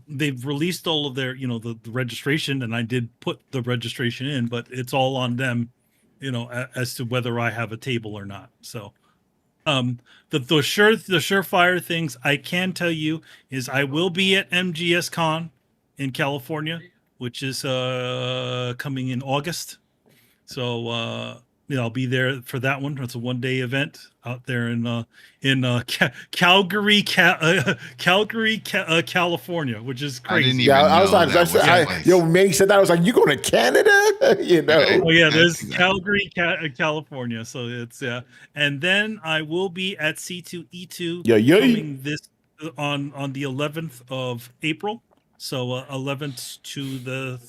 Speaker 2: they've released all of their the registration, and I did put the registration in, but it's all on them, as to whether I have a table or not. So the surefire things I can tell you is I will be at MGS Con in California, which is coming in August. So I'll be there for that one. It's a one-day event out there in Calgary, California, which is crazy.
Speaker 3: I didn't even know
Speaker 1: Manny said that. I was like, you going to Canada?
Speaker 2: Oh yeah, there's Calgary, California. So it's and then I will be at C2E2 coming this on the 11th of April. So 11th to the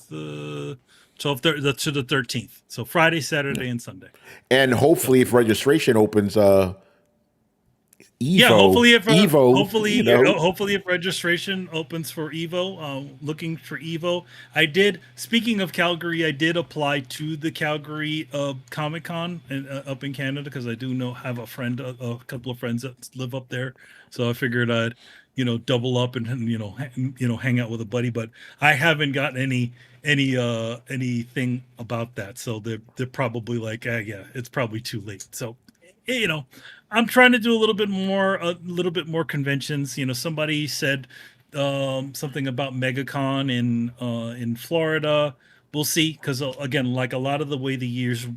Speaker 2: 12th to the 13th. So Friday, Saturday, and Sunday.
Speaker 1: And hopefully, if registration opens, Evo.
Speaker 2: Yeah, hopefully if
Speaker 1: Evo,
Speaker 2: hopefully if registration opens for Evo, looking for Evo. I did. Speaking of Calgary, I did apply to the Calgary Comic Con up in Canada because I do have a couple of friends that live up there. So I figured I'd double up and hang out with a buddy. But I haven't gotten anything about that. So they're probably like, yeah, it's probably too late. So I'm trying to do a little bit more conventions. Somebody said something about MegaCon in Florida. We'll see, because again, like a lot of the way these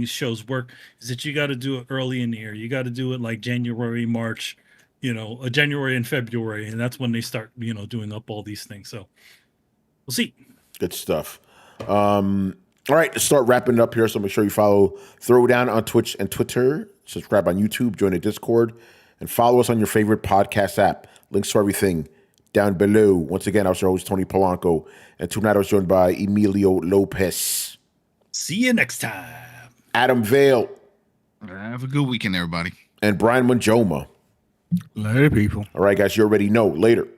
Speaker 2: shows work is that you got to do it early in the year. You got to do it like January, March, January and February, and that's when they start doing up all these things. So we'll see.
Speaker 1: Good stuff. All right, let's start wrapping it up here. So make sure you follow Throwdown on Twitch and Twitter. Subscribe on YouTube, join the Discord, and follow us on your favorite podcast app. Links to everything down below. Once again, I was your host, Tony Polanco, and tonight I was joined by Emilio Lopez.
Speaker 2: See you next time.
Speaker 1: Adam Vale.
Speaker 3: Have a good weekend, everybody.
Speaker 1: And Brian Manjoma.
Speaker 4: Later, people.
Speaker 1: All right, guys, you already know. Later.